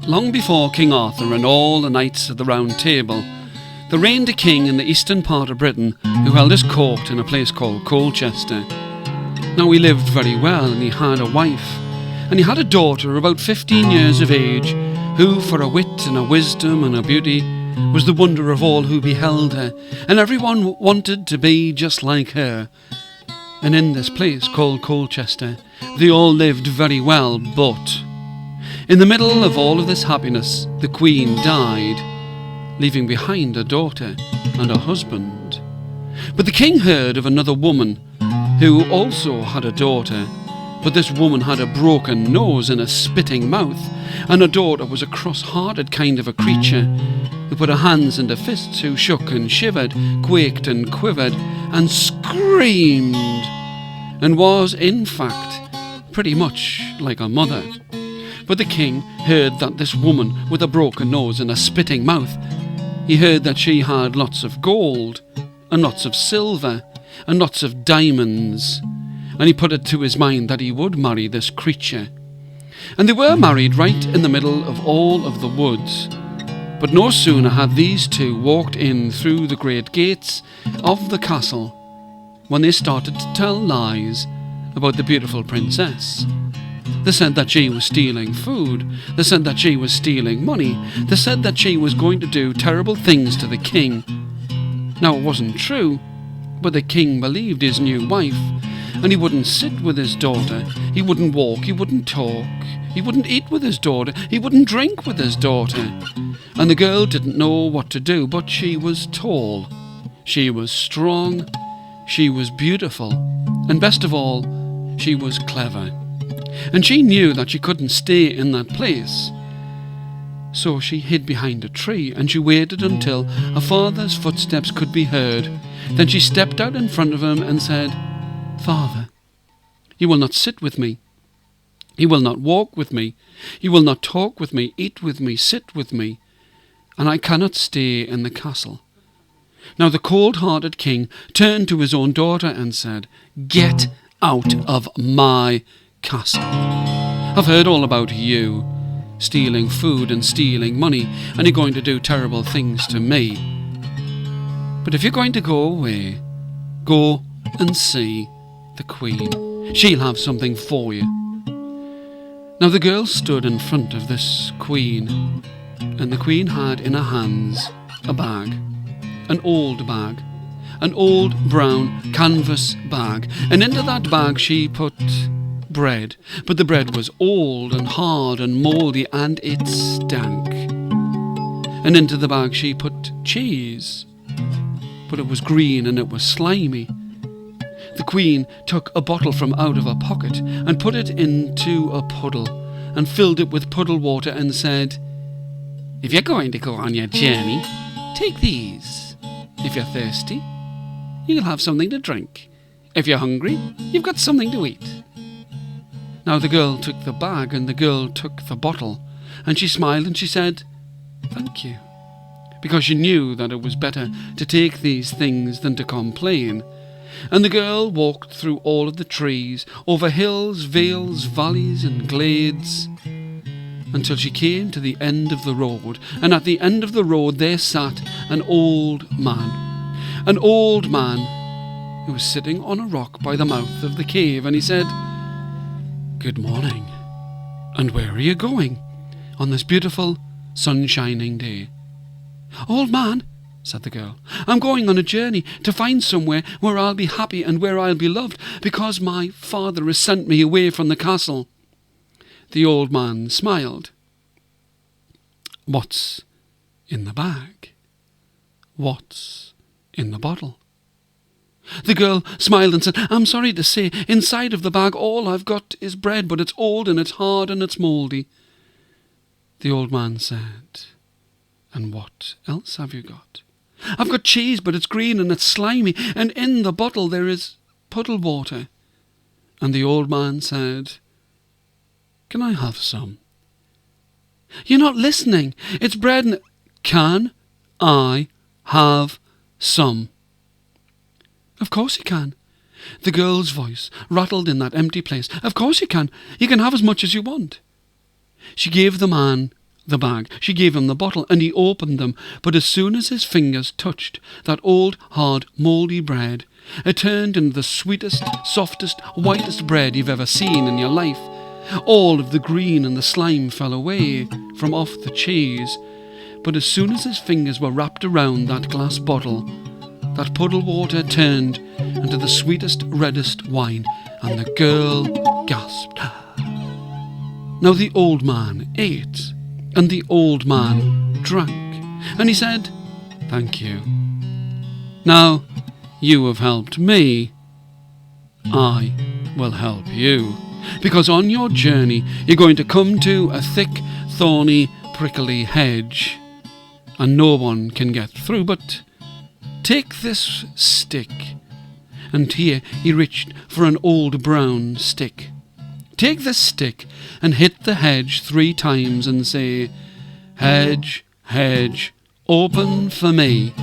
Long before King Arthur and all the knights of the Round Table, there reigned a king in the eastern part of Britain who held his court in a place called Colchester. Now he lived very well, and he had a wife, and he had a daughter about 15 years of age, who for a wit and a wisdom and a beauty was the wonder of all who beheld her, and everyone wanted to be just like her. And in this place called Colchester they all lived very well, but in the middle of all of this happiness the Queen died, leaving behind a daughter and a husband. But the king heard of another woman who also had a daughter, but this woman had a broken nose and a spitting mouth, and her daughter was a cross-hearted kind of a creature, who put her hands into fists, who shook and shivered, quaked and quivered, and screamed, and was, in fact, pretty much like her mother. But the king heard that this woman with a broken nose and a spitting mouth, he heard that she had lots of gold, and lots of silver, and lots of diamonds, and he put it to his mind that he would marry this creature. And they were married right in the middle of all of the woods. But no sooner had these two walked in through the great gates of the castle, when they started to tell lies about the beautiful princess. They said that she was stealing food. They said that she was stealing money. They said that she was going to do terrible things to the king. Now it wasn't true, but the king believed his new wife, and he wouldn't sit with his daughter, he wouldn't walk, he wouldn't talk, he wouldn't eat with his daughter, he wouldn't drink with his daughter. And the girl didn't know what to do, but she was tall, she was strong, she was beautiful, and best of all, she was clever. And she knew that she couldn't stay in that place. So she hid behind a tree, and she waited until her father's footsteps could be heard. Then she stepped out in front of him and said, "Father, you will not sit with me. You will not walk with me. You will not talk with me, eat with me, sit with me. And I cannot stay in the castle." Now the cold-hearted king turned to his own daughter and said, "Get out of my castle. I've heard all about you, stealing food and stealing money, and you're going to do terrible things to me. But if you're going to go away, go and see the Queen. She'll have something for you." Now the girl stood in front of this Queen, and the Queen had in her hands a bag, an old brown canvas bag, and into that bag she put bread, but the bread was old and hard and mouldy, and it stank. And into the bag she put cheese, but it was green and it was slimy. The Queen took a bottle from out of her pocket and put it into a puddle and filled it with puddle water and said, "If you're going to go on your journey, take these. If you're thirsty, you'll have something to drink. If you're hungry, you've got something to eat." Now the girl took the bag and the girl took the bottle, and she smiled and she said, "Thank you," because she knew that it was better to take these things than to complain. And the girl walked through all of the trees, over hills, vales, valleys and glades, until she came to the end of the road. And at the end of the road there sat an old man who was sitting on a rock by the mouth of the cave, and he said, "Good morning, and where are you going on this beautiful sun-shining day?" "Old man," said the girl, "I'm going on a journey to find somewhere where I'll be happy and where I'll be loved, because my father has sent me away from the castle." The old man smiled. "What's in the bag? What's in the bottle?" The girl smiled and said, "I'm sorry to say, inside of the bag all I've got is bread, but it's old and it's hard and it's mouldy." The old man said, "And what else have you got?" "I've got cheese, but it's green and it's slimy, and in the bottle there is puddle water." And the old man said, "Can I have some?" "You're not listening. It's bread and—" "Can I have some?" "Of course you can." The girl's voice rattled in that empty place. "Of course you can. You can have as much as you want." She gave the man the bag. She gave him the bottle, and he opened them, but as soon as his fingers touched that old, hard, mouldy bread, it turned into the sweetest, softest, whitest bread you've ever seen in your life. All of the green and the slime fell away from off the cheese, but as soon as his fingers were wrapped around that glass bottle, that puddle water turned into the sweetest, reddest wine, and the girl gasped. Now the old man ate, and the old man drank, and he said, "Thank you. Now you have helped me. I will help you, because on your journey you're going to come to a thick, thorny, prickly hedge, and no one can get through, but take this stick." And here he reached for an old brown stick. "Take this stick and hit the hedge 3 times and say, 'Hedge, hedge, open for me.'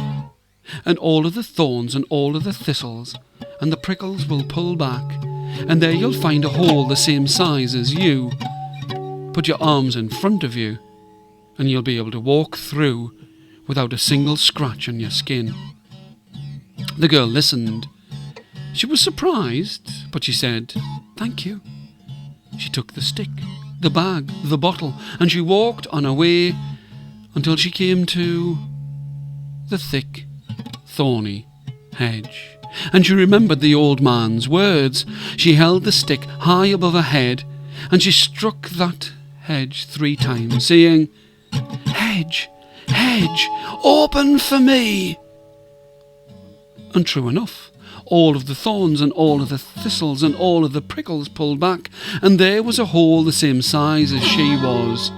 And all of the thorns and all of the thistles and the prickles will pull back, and there you'll find a hole the same size as you. Put your arms in front of you, and you'll be able to walk through without a single scratch on your skin." The girl listened. She was surprised, but she said, "Thank you." She took the stick, the bag, the bottle, and she walked on her way until she came to the thick, thorny hedge. And she remembered the old man's words. She held the stick high above her head, and she struck that hedge 3 times, saying, "Hedge, hedge, open for me." And true enough, all of the thorns and all of the thistles and all of the prickles pulled back, and there was a hole the same size as she was,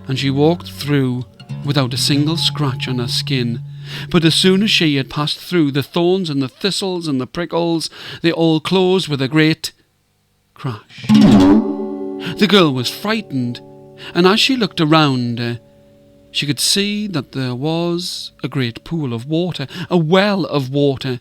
and she walked through without a single scratch on her skin. But as soon as she had passed through, the thorns and the thistles and the prickles, they all closed with a great crash. The girl was frightened, and as she looked around her, she could see that there was a great pool of water, a well of water.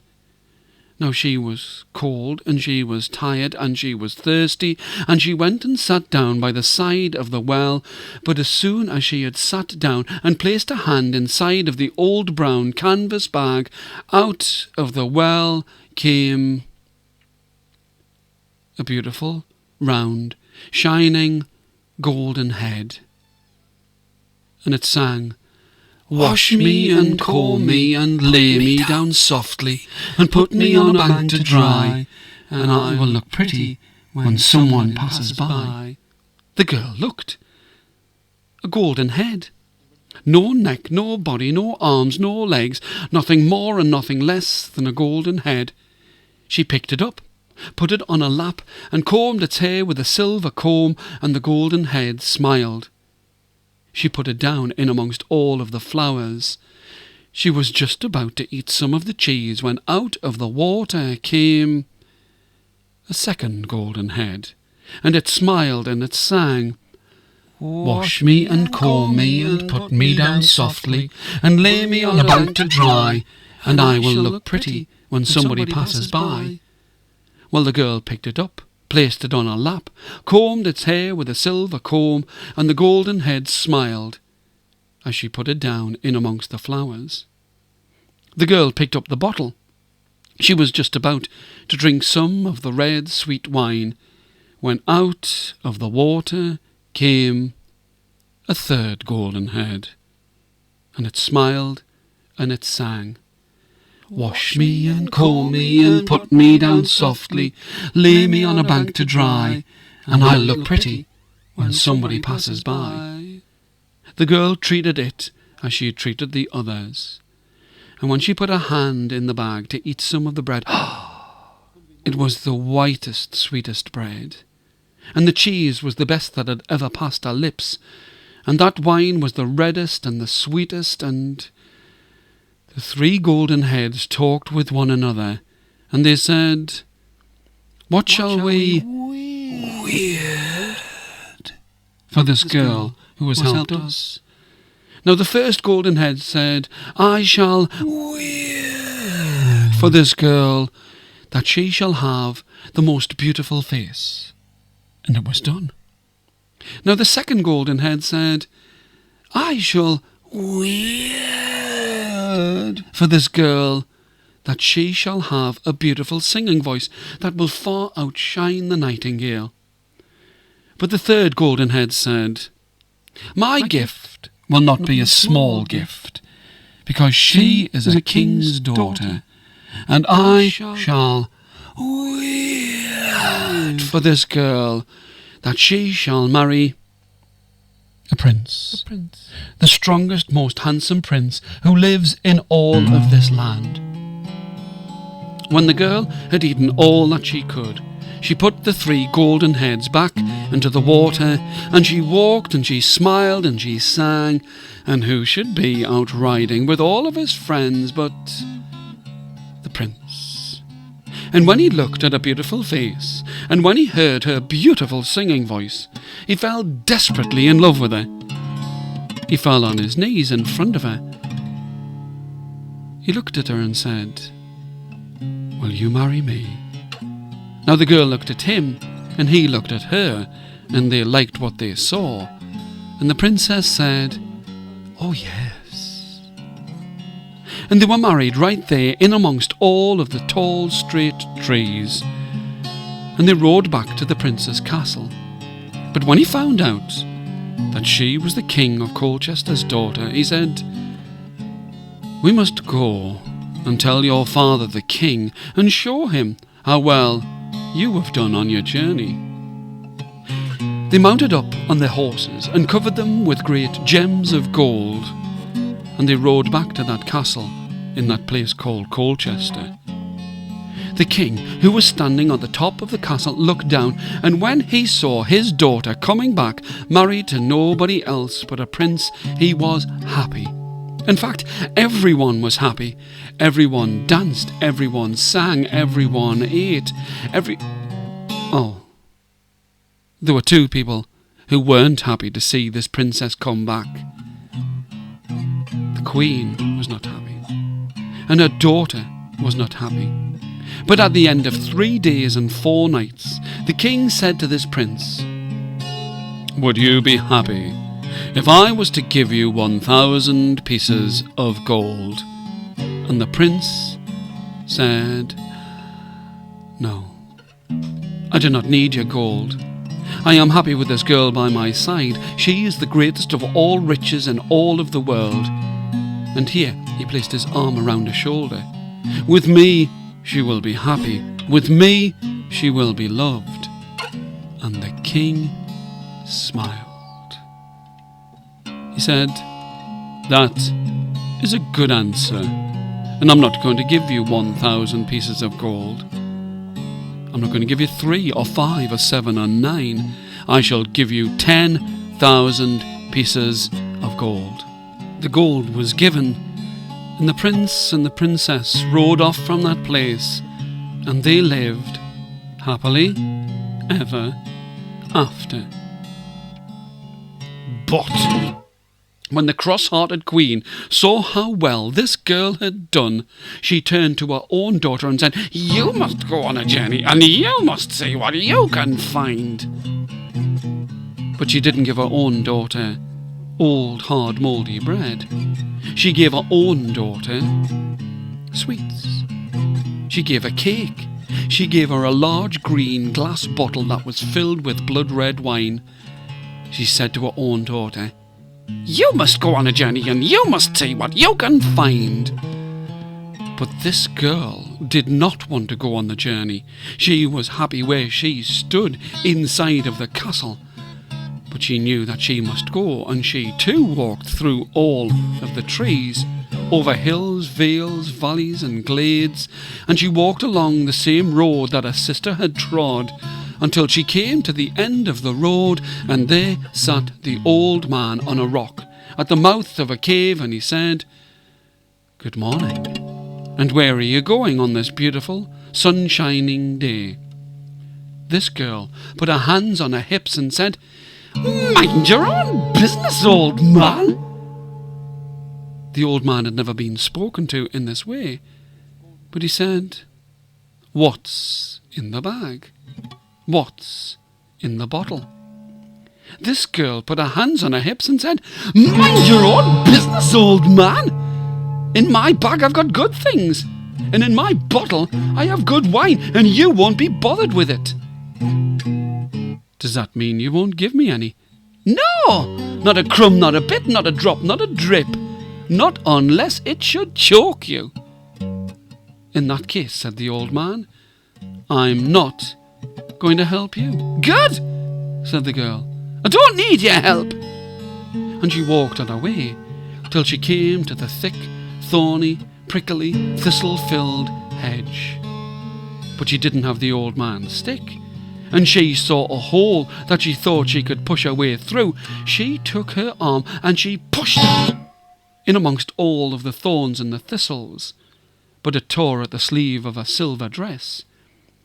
Now she was cold, and she was tired, and she was thirsty, and she went and sat down by the side of the well. But as soon as she had sat down and placed her hand inside of the old brown canvas bag, out of the well came a beautiful, round, shining, golden head. And it sang, "Wash me and comb me and lay me down softly and put me on a bank to dry, and I will look pretty when someone passes by." The girl looked. A golden head. No neck, no body, no arms, no legs, nothing more and nothing less than a golden head. She picked it up, put it on her lap, and combed its hair with a silver comb, and the golden head smiled. She put it down in amongst all of the flowers. She was just about to eat some of the cheese when out of the water came a second golden head, and it smiled and it sang, "Wash me and comb me and put me down softly and lay me on a bank to dry, and I will look pretty when somebody passes by." Well, the girl picked it up, placed it on her lap, combed its hair with a silver comb, and the golden head smiled as she put it down in amongst the flowers. The girl picked up the bottle. She was just about to drink some of the red sweet wine when out of the water came a third golden head, and it smiled and it sang, "Wash me and comb me and put me down softly, lay me on a bank to dry, and I'll look pretty when somebody passes by." The girl treated it as she had treated the others, and when she put her hand in the bag to eat some of the bread, it was the whitest, sweetest bread, and the cheese was the best that had ever passed her lips, and that wine was the reddest and the sweetest, and the 3 golden heads talked with one another, and they said, "What shall we weird for this girl who has helped us?" Now the first golden head said, "I shall weird for this girl that she shall have the most beautiful face." And it was done. Now the second golden head said, I shall wait for this girl, that she shall have a beautiful singing voice that will far outshine the nightingale. But the third golden head said, My gift will not be a small gift, because she is a king's daughter, and I shall wait for this girl, that she shall marry a prince, the strongest, most handsome prince who lives in all of this land. When the girl had eaten all that she could, she put the 3 golden heads back into the water, and she walked and she smiled and she sang, and who should be out riding with all of his friends but the prince. And when he looked at her beautiful face, and when he heard her beautiful singing voice, he fell desperately in love with her. He fell on his knees in front of her. He looked at her and said, Will you marry me? Now the girl looked at him, and he looked at her, and they liked what they saw. And the princess said, Oh yes. And they were married right there in amongst all of the tall straight trees. And they rode back to the prince's castle. But when he found out that she was the king of Colchester's daughter, he said, We must go and tell your father the king, and show him how well you have done on your journey. They mounted up on their horses and covered them with great gems of gold, and they rode back to that castle in that place called Colchester. The king, who was standing on the top of the castle, looked down, and when he saw his daughter coming back, married to nobody else but a prince, he was happy. In fact, everyone was happy. Everyone danced, everyone sang, everyone ate, there were 2 people who weren't happy to see this princess come back. The queen was not happy, and her daughter was not happy. But at the end of 3 days and 4 nights, the king said to this prince, Would you be happy if I was to give you 1,000 pieces of gold? And the prince said, No, I do not need your gold. I am happy with this girl by my side. She is the greatest of all riches in all of the world. And here he placed his arm around her shoulder. With me she will be happy. With me she will be loved. And the king smiled. He said, That is a good answer, and I'm not going to give you 1,000 pieces of gold. I'm not going to give you 3 or 5 or 7 or 9. I shall give you 10,000 pieces of gold. The gold was given, and the prince and the princess rode off from that place, and they lived happily ever after. But when the cross-hearted queen saw how well this girl had done, she turned to her own daughter and said, You must go on a journey, and you must see what you can find. But she didn't give her own daughter old, hard, mouldy bread. She gave her own daughter sweets. She gave her cake. She gave her a large green glass bottle that was filled with blood-red wine. She said to her own daughter, You must go on a journey, and you must see what you can find. But this girl did not want to go on the journey. She was happy where she stood inside of the castle. But she knew that she must go, and she too walked through all of the trees, over hills, vales, valleys and glades, and she walked along the same road that her sister had trod, until she came to the end of the road, and there sat the old man on a rock at the mouth of a cave, and he said, Good morning, and where are you going on this beautiful, sun-shining day? This girl put her hands on her hips and said, Mind your own business, old man. The old man had never been spoken to in this way, but he said, What's in the bag? What's in the bottle? this girl put her hands on her hips and said, "Mind your own business, old man. In my bag I've got good things, and in my bottle I have good wine, and you won't be bothered with it." "Does that mean you won't give me any?" "No, not a crumb, not a bit, not a drop, not a drip. Not unless it should choke you." "In that case," said the old man, "I'm not going to help you." "Good," said the girl. "I don't need your help." And she walked on her way till she came to the thick, thorny, prickly, thistle-filled hedge. But she didn't have the old man's stick, and she saw a hole that she thought she could push her way through. She took her arm and she pushed it in amongst all of the thorns and the thistles, but it tore at the sleeve of her silver dress.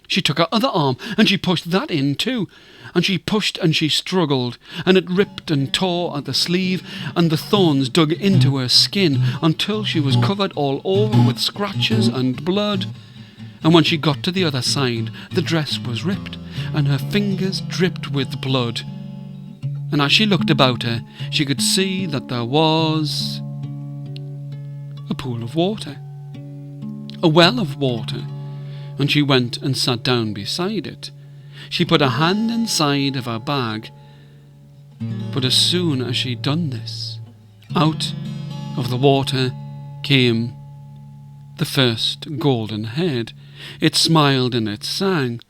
She took her other arm and she pushed that in too, and she pushed and she struggled, and it ripped and tore at the sleeve, and the thorns dug into her skin until she was covered all over with scratches and blood. And when she got to the other side, the dress was ripped, and her fingers dripped with blood. And as she looked about her, she could see that there was a pool of water, a well of water, and she went and sat down beside it. She put her hand inside of her bag, but as soon as she'd done this, out of the water came the first golden head. It smiled and it sang,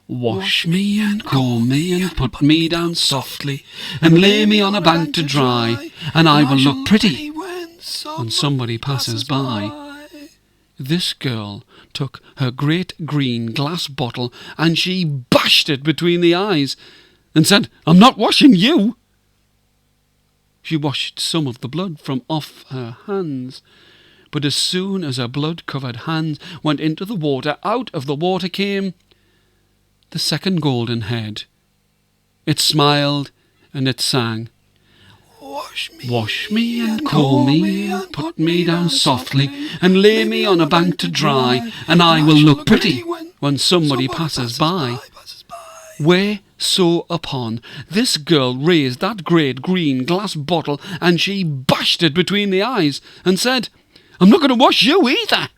"Wash me and comb me and put me down softly and lay me on a bank to dry, and I will look pretty when somebody passes by." This girl took her great green glass bottle and she bashed it between the eyes and said, "I'm not washing you." She washed some of the blood from off her hands, but as soon as her blood-covered hands went into the water, out of the water came the second golden head. It smiled and it sang, "Wash me and comb me and put me down softly and lay me on a bank to dry, and I will look pretty when somebody passes by." Whereupon this girl raised that great green glass bottle and she bashed it between the eyes and said, "I'm not going to wash you either."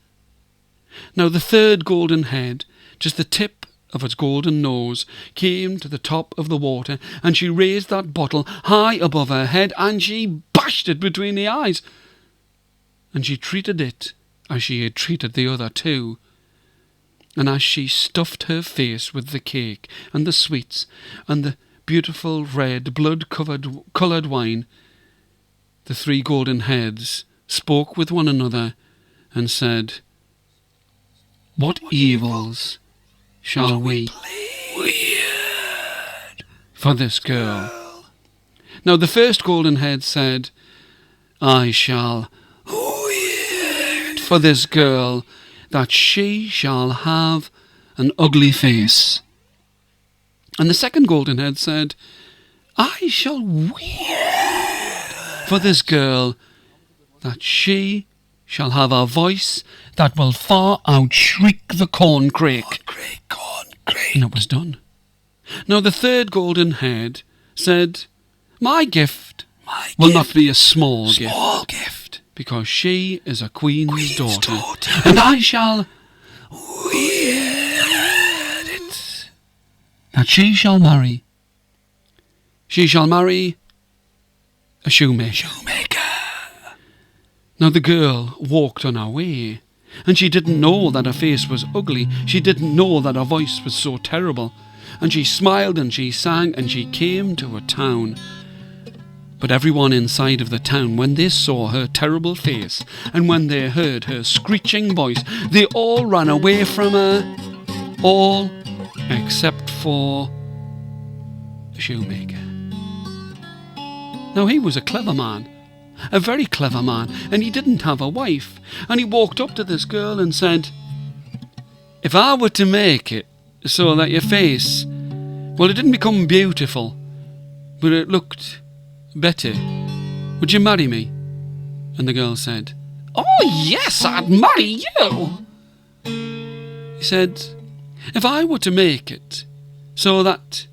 Now the third golden head, just the tip of its golden nose, came to the top of the water, and she raised that bottle high above her head and she bashed it between the eyes. And she treated it as she had treated the other two. And as she stuffed her face with the cake and the sweets and the beautiful red blood-coloured wine, the three golden heads spoke with one another and said, "What evils shall we plead for this girl?" Now the first golden head said, "I shall plead for this girl that she shall have an ugly face." And the second golden head said, "I shall weep for this girl that she shall have a voice that will far outshriek the corncrake." And it was done. Now the third golden head said, My gift will not be a small gift, because she is a queen's daughter, and I shall weird it that she shall marry. She shall marry a shoemaker. Now the girl walked on her way, and she didn't know that her face was ugly. She didn't know that her voice was so terrible. And she smiled and she sang, and she came to a town. But everyone inside of the town, when they saw her terrible face, and when they heard her screeching voice, they all ran away from her, all except for the shoemaker. Now he was a clever man, a very clever man, and he didn't have a wife. And he walked up to this girl and said, "If I were to make it so that your face, well, it didn't become beautiful, but it looked better, would you marry me?" And the girl said, "Oh yes, I'd marry you." He said, "If I were to make it so that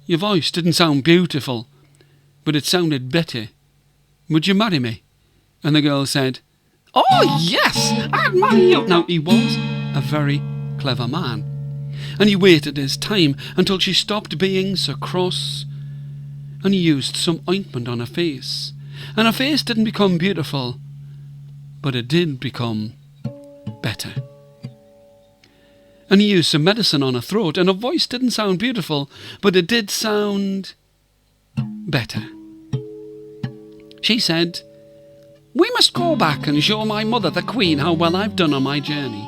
Your voice didn't sound beautiful, but it sounded better. Would you marry me?" And the girl said, "Oh, yes, I'd marry you." Now, he was a very clever man, and he waited his time until she stopped being so cross, and he used some ointment on her face, and her face didn't become beautiful, but it did become better. And he used some medicine on her throat, and her voice didn't sound beautiful, but it did sound better. She said, "We must go back and show my mother, the Queen, how well I've done on my journey."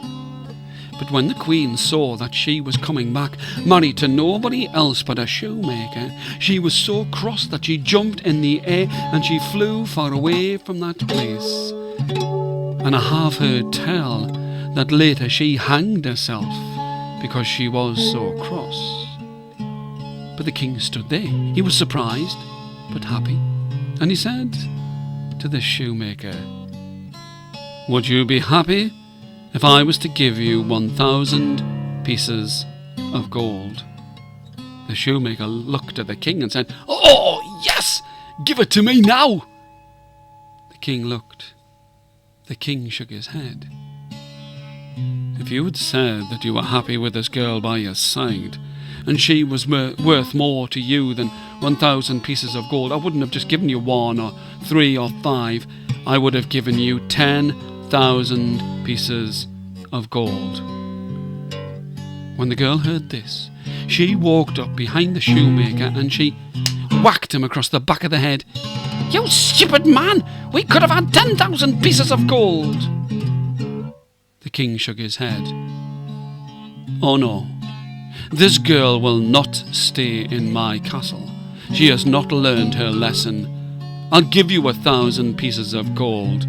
But when the Queen saw that she was coming back, married to nobody else but a shoemaker, she was so cross that she jumped in the air and she flew far away from that place. And I have heard tell that later she hanged herself because she was so cross. But the king stood there. He was surprised, but happy. And he said to the shoemaker, "Would you be happy if I was to give you 1,000 pieces of gold?" The shoemaker looked at the king and said, "Oh, yes! Give it to me now!" The king looked. The king shook his head. "If you had said that you were happy with this girl by your side, and she was worth more to you than 1,000 pieces of gold, I wouldn't have just given you 1 or 3 or 5. I would have given you 10,000 pieces of gold." When the girl heard this, she walked up behind the shoemaker and she whacked him across the back of the head. "You stupid man! We could have had 10,000 pieces of gold!" The king shook his head. "Oh no, this girl will not stay in my castle. She has not learned her lesson. I'll give you 1,000 pieces of gold,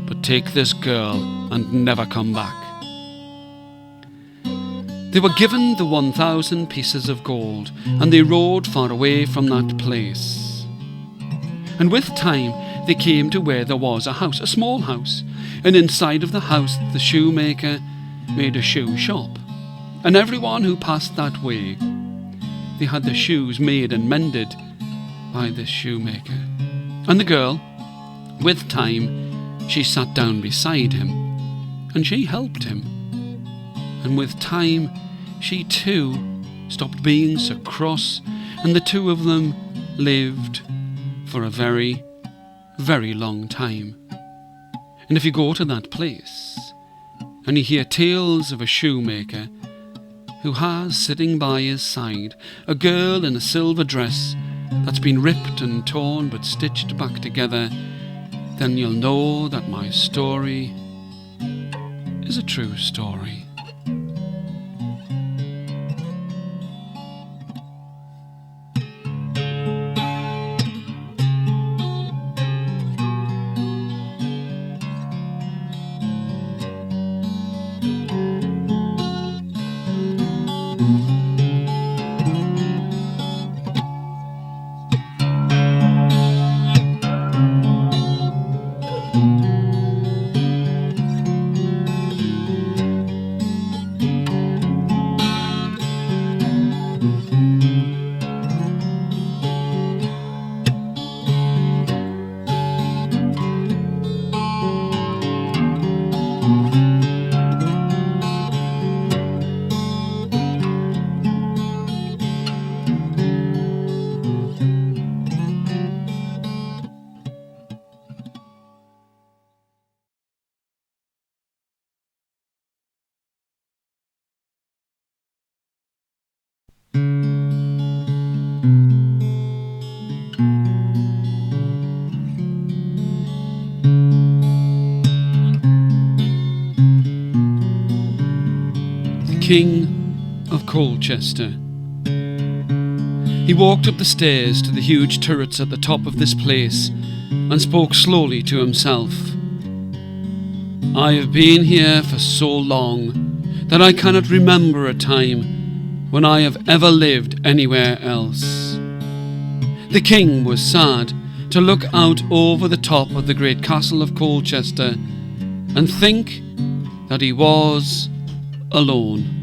but take this girl and never come back." They were given the 1,000 pieces of gold, and they rode far away from that place. And with time they came to where there was a house, a small house, and inside of the house the shoemaker made a shoe shop. And everyone who passed that way, they had their shoes made and mended by this shoemaker. And the girl, with time, she sat down beside him, and she helped him. And with time, she too stopped being so cross, and the two of them lived for a very, very long time. And if you go to that place, and you hear tales of a shoemaker who has sitting by his side a girl in a silver dress that's been ripped and torn but stitched back together, then you'll know that my story is a true story. King of Colchester. He walked up the stairs to the huge turrets at the top of this place and spoke slowly to himself. "I have been here for so long that I cannot remember a time when I have ever lived anywhere else." The king was sad to look out over the top of the great castle of Colchester and think that he was alone.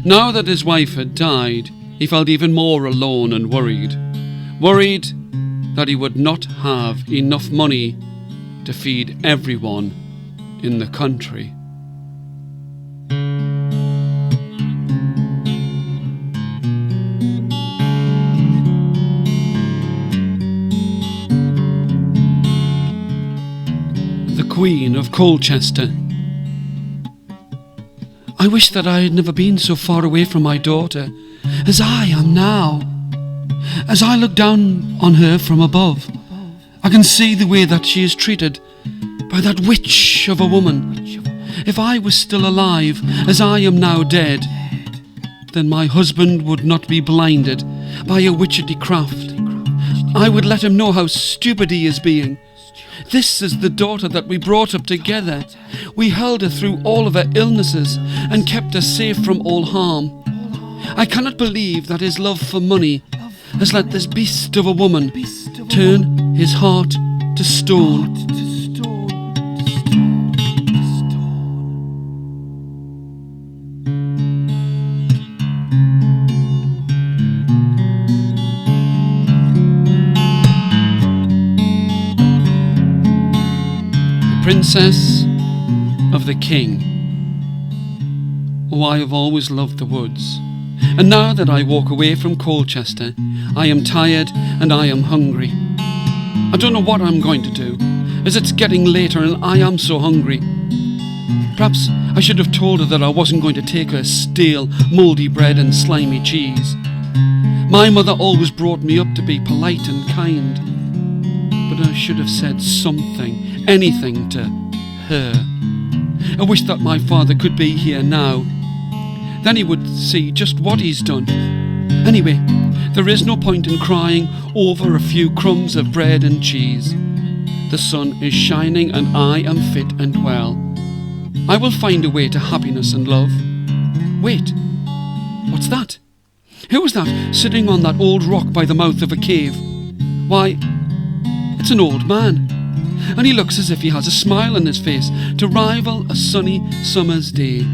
Now that his wife had died, he felt even more alone and worried. Worried that he would not have enough money to feed everyone in the country. The Queen of Colchester. I wish that I had never been so far away from my daughter as I am now. As I look down on her from above, I can see the way that she is treated by that witch of a woman. If I was still alive, as I am now dead, then my husband would not be blinded by a witchetty craft. I would let him know how stupid he is being. This is the daughter that we brought up together. We held her through all of her illnesses and kept her safe from all harm. I cannot believe that his love for money has let this beast of a woman turn his heart to stone. Princess of the King. Oh, I have always loved the woods, and now that I walk away from Colchester, I am tired and I am hungry. I don't know what I'm going to do, as it's getting later and I am so hungry. Perhaps I should have told her that I wasn't going to take her stale, mouldy bread and slimy cheese. My mother always brought me up to be polite and kind, but I should have said something, anything to her. I wish that my father could be here now. Then he would see just what he's done. Anyway, there is no point in crying over a few crumbs of bread and cheese. The sun is shining and I am fit and well. I will find a way to happiness and love. Wait, what's that? Who is that sitting on that old rock by the mouth of a cave? Why, it's an old man, and he looks as if he has a smile on his face to rival a sunny summer's day.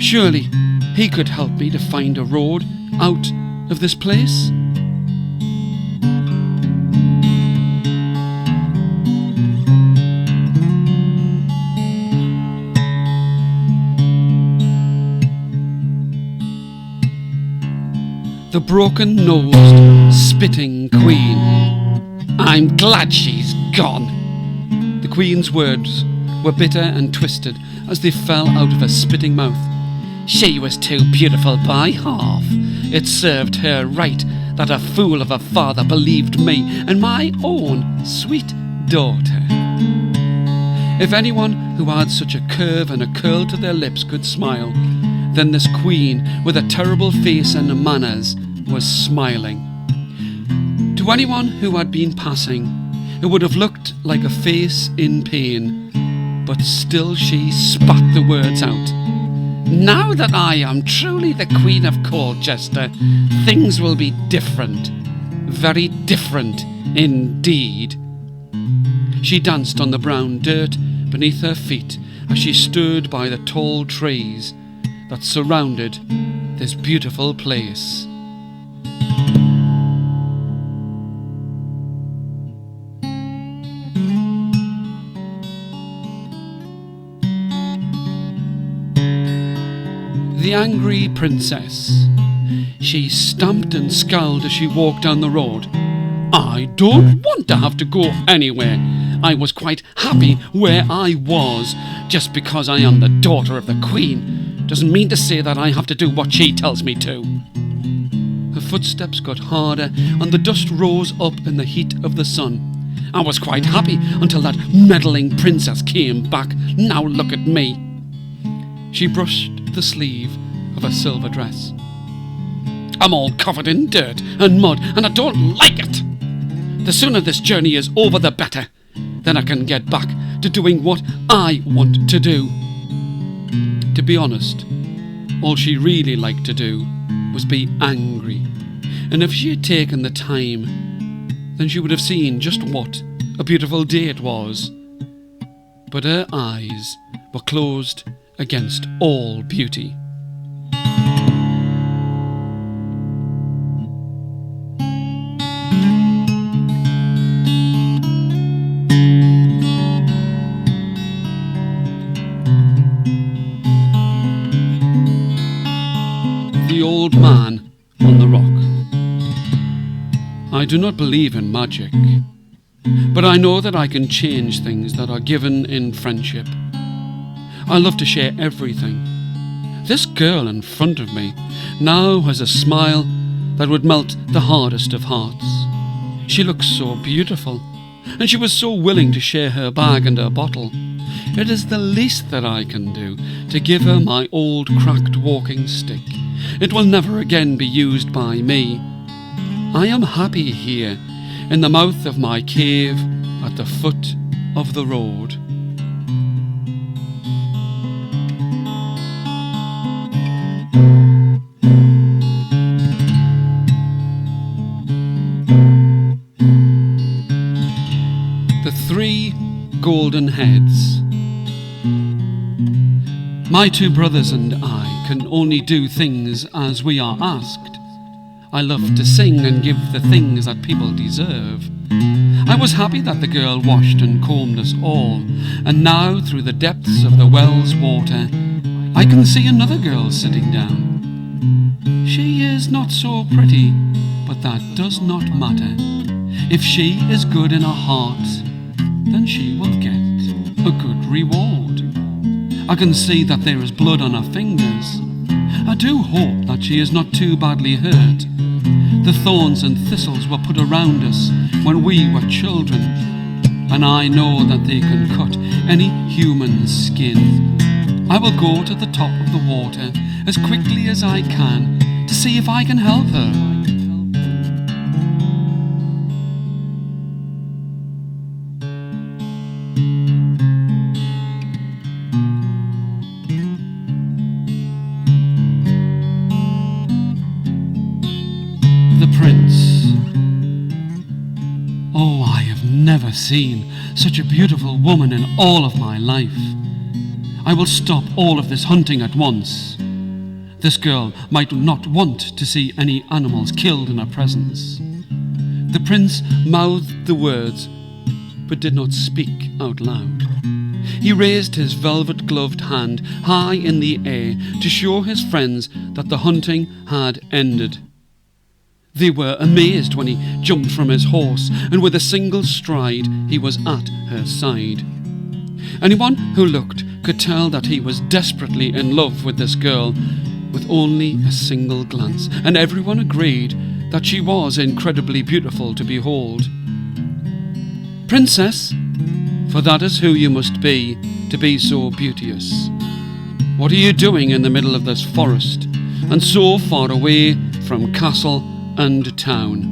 Surely he could help me to find a road out of this place. The broken-nosed, spitting queen. I'm glad she's gone. The queen's words were bitter and twisted as they fell out of her spitting mouth. She was too beautiful by half. It served her right that a fool of a father believed me and my own sweet daughter. If anyone who had such a curve and a curl to their lips could smile, then this queen with a terrible face and manners was smiling. To anyone who had been passing, it would have looked like a face in pain, but still she spat the words out. Now that I am truly the Queen of Colchester, things will be different. Very different indeed. She danced on the brown dirt beneath her feet as she stood by the tall trees that surrounded this beautiful place. The angry princess. She stamped and scowled as she walked down the road. I don't want to have to go anywhere. I was quite happy where I was. Just because I am the daughter of the Queen doesn't mean to say that I have to do what she tells me to. Her footsteps got harder and the dust rose up in the heat of the sun. I was quite happy until that meddling princess came back. Now look at me. She brushed the sleeve of her silver dress. I'm all covered in dirt and mud and I don't like it. The sooner this journey is over, the better. Then I can get back to doing what I want to do. To be honest, all she really liked to do was be angry. And if she had taken the time, then she would have seen just what a beautiful day it was. But her eyes were closed against all beauty. do not believe in magic, but I know that I can change things that are given in friendship. I love to share everything. This girl in front of me now has a smile that would melt the hardest of hearts. She looks so beautiful, and she was so willing to share her bag and her bottle. It is the least that I can do to give her my old cracked walking stick. It will never again be used by me. I am happy here, in the mouth of my cave, at the foot of the road. The 3 golden heads. My 2 brothers and I can only do things as we are asked. I love to sing and give the things that people deserve. I was happy that the girl washed and combed us all, and now through the depths of the well's water I can see another girl sitting down. She is not so pretty, but that does not matter. If she is good in her heart, then she will get a good reward. I can see that there is blood on her fingers. I do hope that she is not too badly hurt. The thorns and thistles were put around us when we were children, and I know that they can cut any human skin. I will go to the top of the water as quickly as I can to see if I can help her. Oh, I have never seen such a beautiful woman in all of my life. I will stop all of this hunting at once. This girl might not want to see any animals killed in her presence. The prince mouthed the words, but did not speak out loud. He raised his velvet-gloved hand high in the air to show his friends that the hunting had ended. They were amazed when he jumped from his horse, and with a single stride he was at her side. Anyone who looked could tell that he was desperately in love with this girl with only a single glance, and everyone agreed that she was incredibly beautiful to behold. Princess, for that is who you must be to be so beauteous. What are you doing in the middle of this forest, and so far away from castle and town?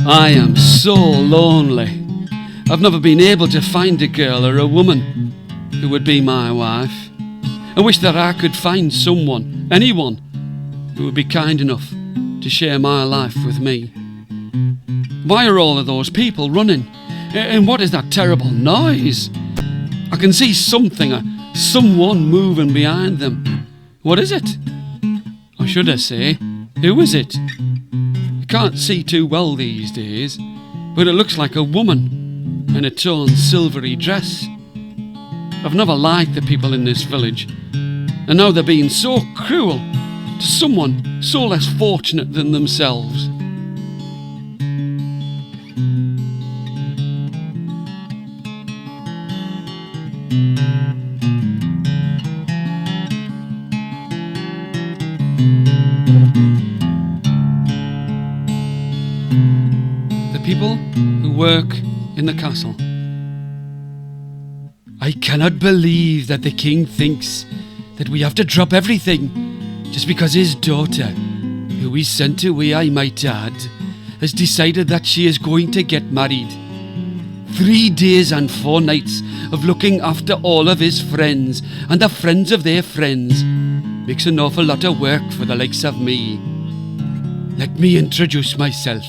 I am so lonely. I've never been able to find a girl or a woman who would be my wife. I wish that I could find someone, anyone, who would be kind enough to share my life with me. Why are all of those people running? And what is that terrible noise? I can see something, someone moving behind them. What is it? Or should I say, who is it? I can't see too well these days, but it looks like a woman in a torn silvery dress. I've never liked the people in this village, and now they're being so cruel to someone so less fortunate than themselves. The people who work in the castle. I cannot believe that the king thinks that we have to drop everything just because his daughter, who we sent away, I might add, has decided that she is going to get married. 3 days and 4 nights of looking after all of his friends and the friends of their friends makes an awful lot of work for the likes of me. Let me introduce myself.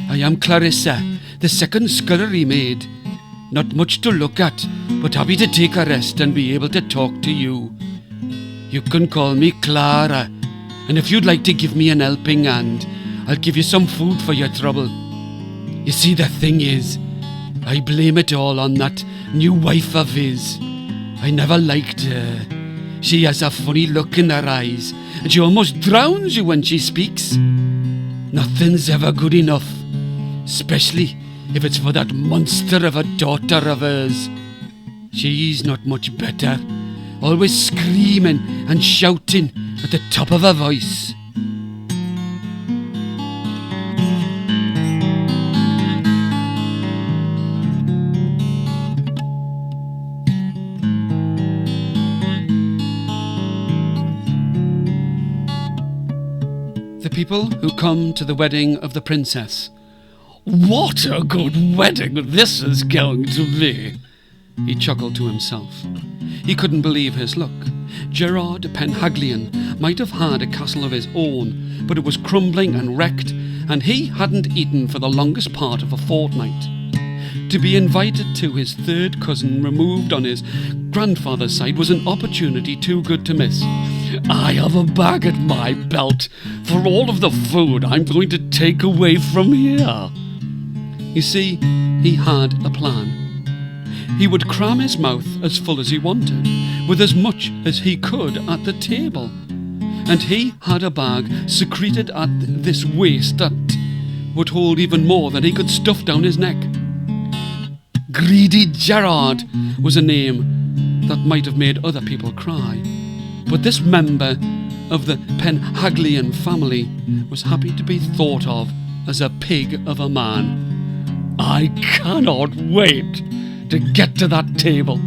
I am Clarissa, the second scullery maid. Not much to look at, but happy to take a rest and be able to talk to you. You can call me Clara, and if you'd like to give me an helping hand, I'll give you some food for your trouble. You see, the thing is, I blame it all on that new wife of his. I never liked her. She has a funny look in her eyes, and she almost drowns you when she speaks. Nothing's ever good enough, especially if it's for that monster of a daughter of hers. She's not much better, always screaming and shouting at the top of her voice. The people who come to the wedding of the princess. What a good wedding this is going to be, he chuckled to himself. He couldn't believe his luck. Gerard Penhaglian might have had a castle of his own, but it was crumbling and wrecked, and he hadn't eaten for the longest part of a fortnight. To be invited to his third cousin removed on his grandfather's side was an opportunity too good to miss. I have a bag at my belt for all of the food I'm going to take away from here. You see, he had a plan. He would cram his mouth as full as he wanted, with as much as he could at the table. And he had a bag secreted at this waist that would hold even more than he could stuff down his neck. Greedy Gerard was a name that might have made other people cry, but this member of the Penhaglian family was happy to be thought of as a pig of a man. I cannot wait to get to that table.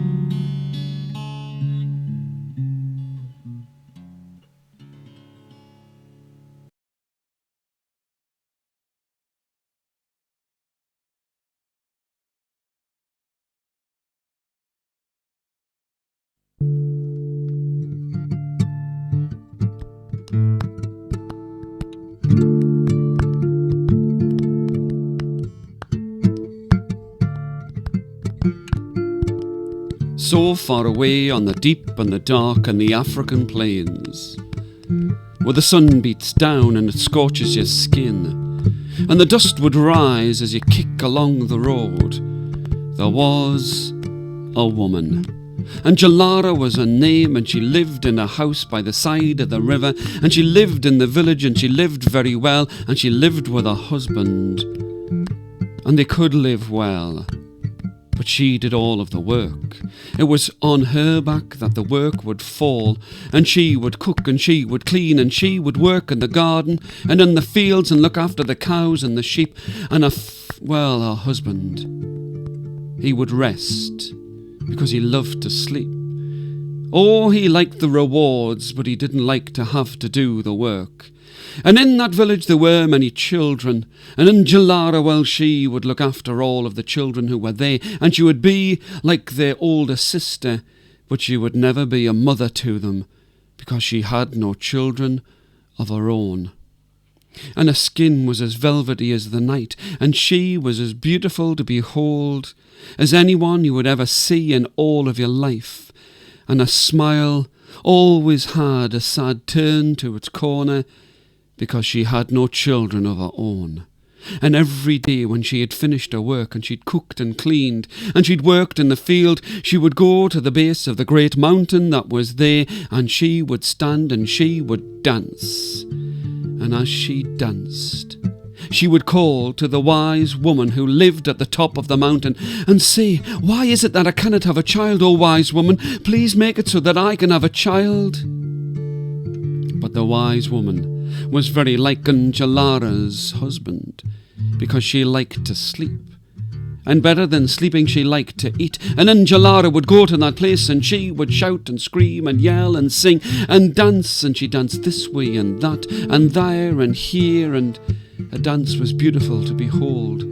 So far away on the deep and the dark and the African plains, where the sun beats down and it scorches your skin, and the dust would rise as you kick along the road, there was a woman. And Jalara was her name, and she lived in a house by the side of the river, and she lived in the village, and she lived very well, and she lived with her husband. And they could live well. But she did all of the work. It was on her back that the work would fall, and she would cook, and she would clean, and she would work in the garden and in the fields and look after the cows and the sheep, and her husband, he would rest because he loved to sleep. Oh, he liked the rewards, but he didn't like to have to do the work. And in that village there were many children, and in Jalara, well, she would look after all of the children who were there, and she would be like their older sister, but she would never be a mother to them, because she had no children of her own. And her skin was as velvety as the night, and she was as beautiful to behold as anyone you would ever see in all of your life, and her smile always had a sad turn to its corner, because she had no children of her own. And every day when she had finished her work, and she'd cooked and cleaned, and she'd worked in the field, she would go to the base of the great mountain that was there, and she would stand and she would dance. And as she danced, she would call to the wise woman who lived at the top of the mountain and say, "Why is it that I cannot have a child, O wise woman? Please make it so that I can have a child." But the wise woman was very like Jalara's husband, because she liked to sleep. And better than sleeping, she liked to eat. And then Jalara would go to that place, and she would shout and scream and yell and sing and dance. And she danced this way and that and there and here, and her dance was beautiful to behold.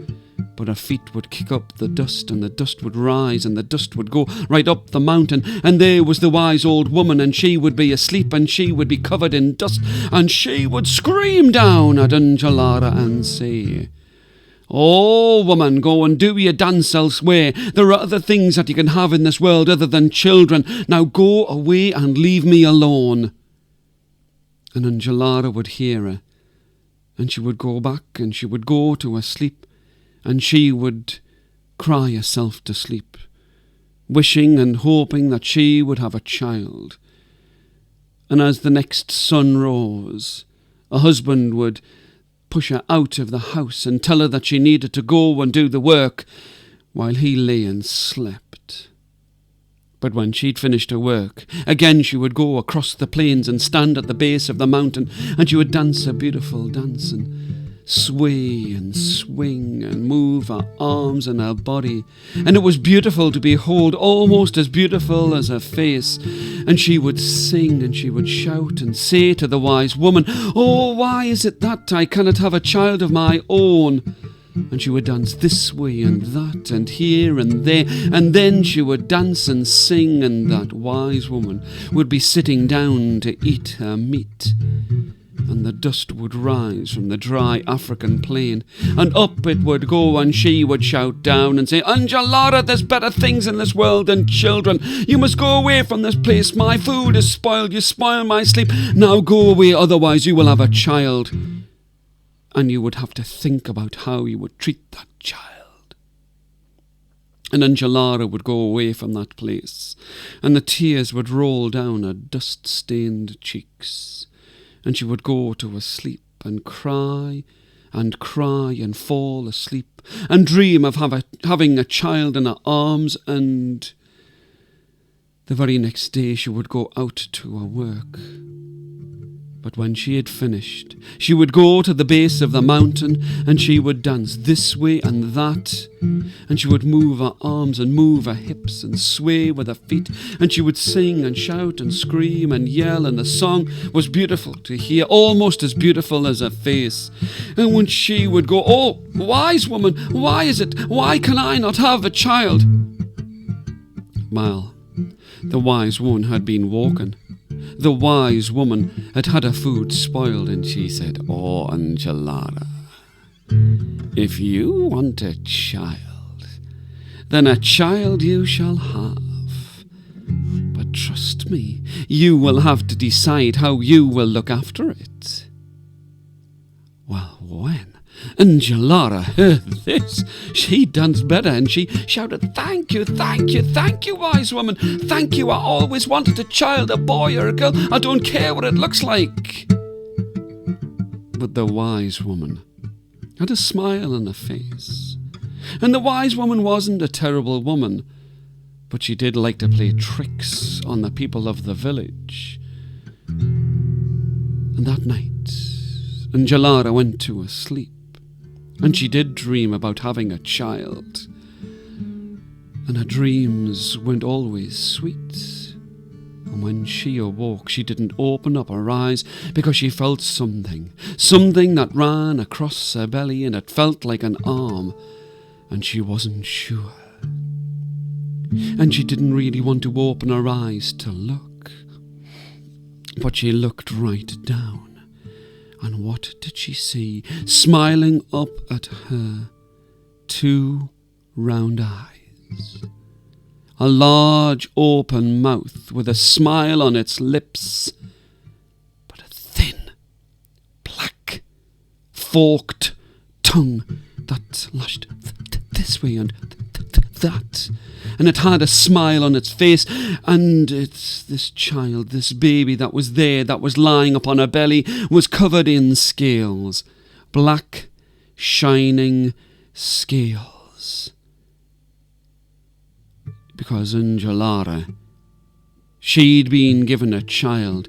But her feet would kick up the dust, and the dust would rise, and the dust would go right up the mountain. And there was the wise old woman, and she would be asleep, and she would be covered in dust, and she would scream down at Jalara and say, "Oh, woman, go and do your dance elsewhere. There are other things that you can have in this world other than children. Now go away and leave me alone." And Jalara would hear her, and she would go back, and she would go to her sleep, and she would cry herself to sleep, wishing and hoping that she would have a child. And as the next sun rose, a husband would push her out of the house and tell her that she needed to go and do the work while he lay and slept. But when she'd finished her work, again she would go across the plains and stand at the base of the mountain, and she would dance a beautiful dance and sway and swing and move her arms and her body. And it was beautiful to behold, almost as beautiful as her face. And she would sing and she would shout and say to the wise woman, "Oh, why is it that I cannot have a child of my own?" And she would dance this way and that and here and there, and then she would dance and sing, and that wise woman would be sitting down to eat her meat. And the dust would rise from the dry African plain, and up it would go, and she would shout down and say, "Angelara, there's better things in this world than children. You must go away from this place. My food is spoiled. You spoil my sleep. Now go away, otherwise you will have a child. And you would have to think about how you would treat that child." And Angelara would go away from that place, and the tears would roll down her dust-stained cheeks, and she would go to sleep and cry and cry and fall asleep and dream of having a child in her arms, and the very next day she would go out to her work. But when she had finished, she would go to the base of the mountain, and she would dance this way and that, and she would move her arms and move her hips and sway with her feet, and she would sing and shout and scream and yell, and the song was beautiful to hear, almost as beautiful as her face. And when she would go, "Oh, wise woman, why is it? Why can I not have a child?" Well, the wise woman had been walking. The wise woman had had her food spoiled, and she said, "Oh, Angelara, if you want a child, then a child you shall have. But trust me, you will have to decide how you will look after it." Well, when Angelara heard this, she danced better, and she shouted, "Thank you, thank you, thank you, wise woman. Thank you. I always wanted a child, a boy or a girl. I don't care what it looks like." But the wise woman had a smile on her face. And the wise woman wasn't a terrible woman, but she did like to play tricks on the people of the village. And that night, Angelara went to sleep. And she did dream about having a child. And her dreams weren't always sweet. And when she awoke, she didn't open up her eyes, because she felt something that ran across her belly, and it felt like an arm, and she wasn't sure. And she didn't really want to open her eyes to look. But she looked right down. And what did she see, smiling up at her? 2 round eyes. A large open mouth with a smile on its lips, but a thin, black, forked tongue that lashed this way and that. And it had a smile on its face, and it's this child, this baby that was there, that was lying upon her belly, was covered in scales, black, shining scales. Because Angelara, she'd been given a child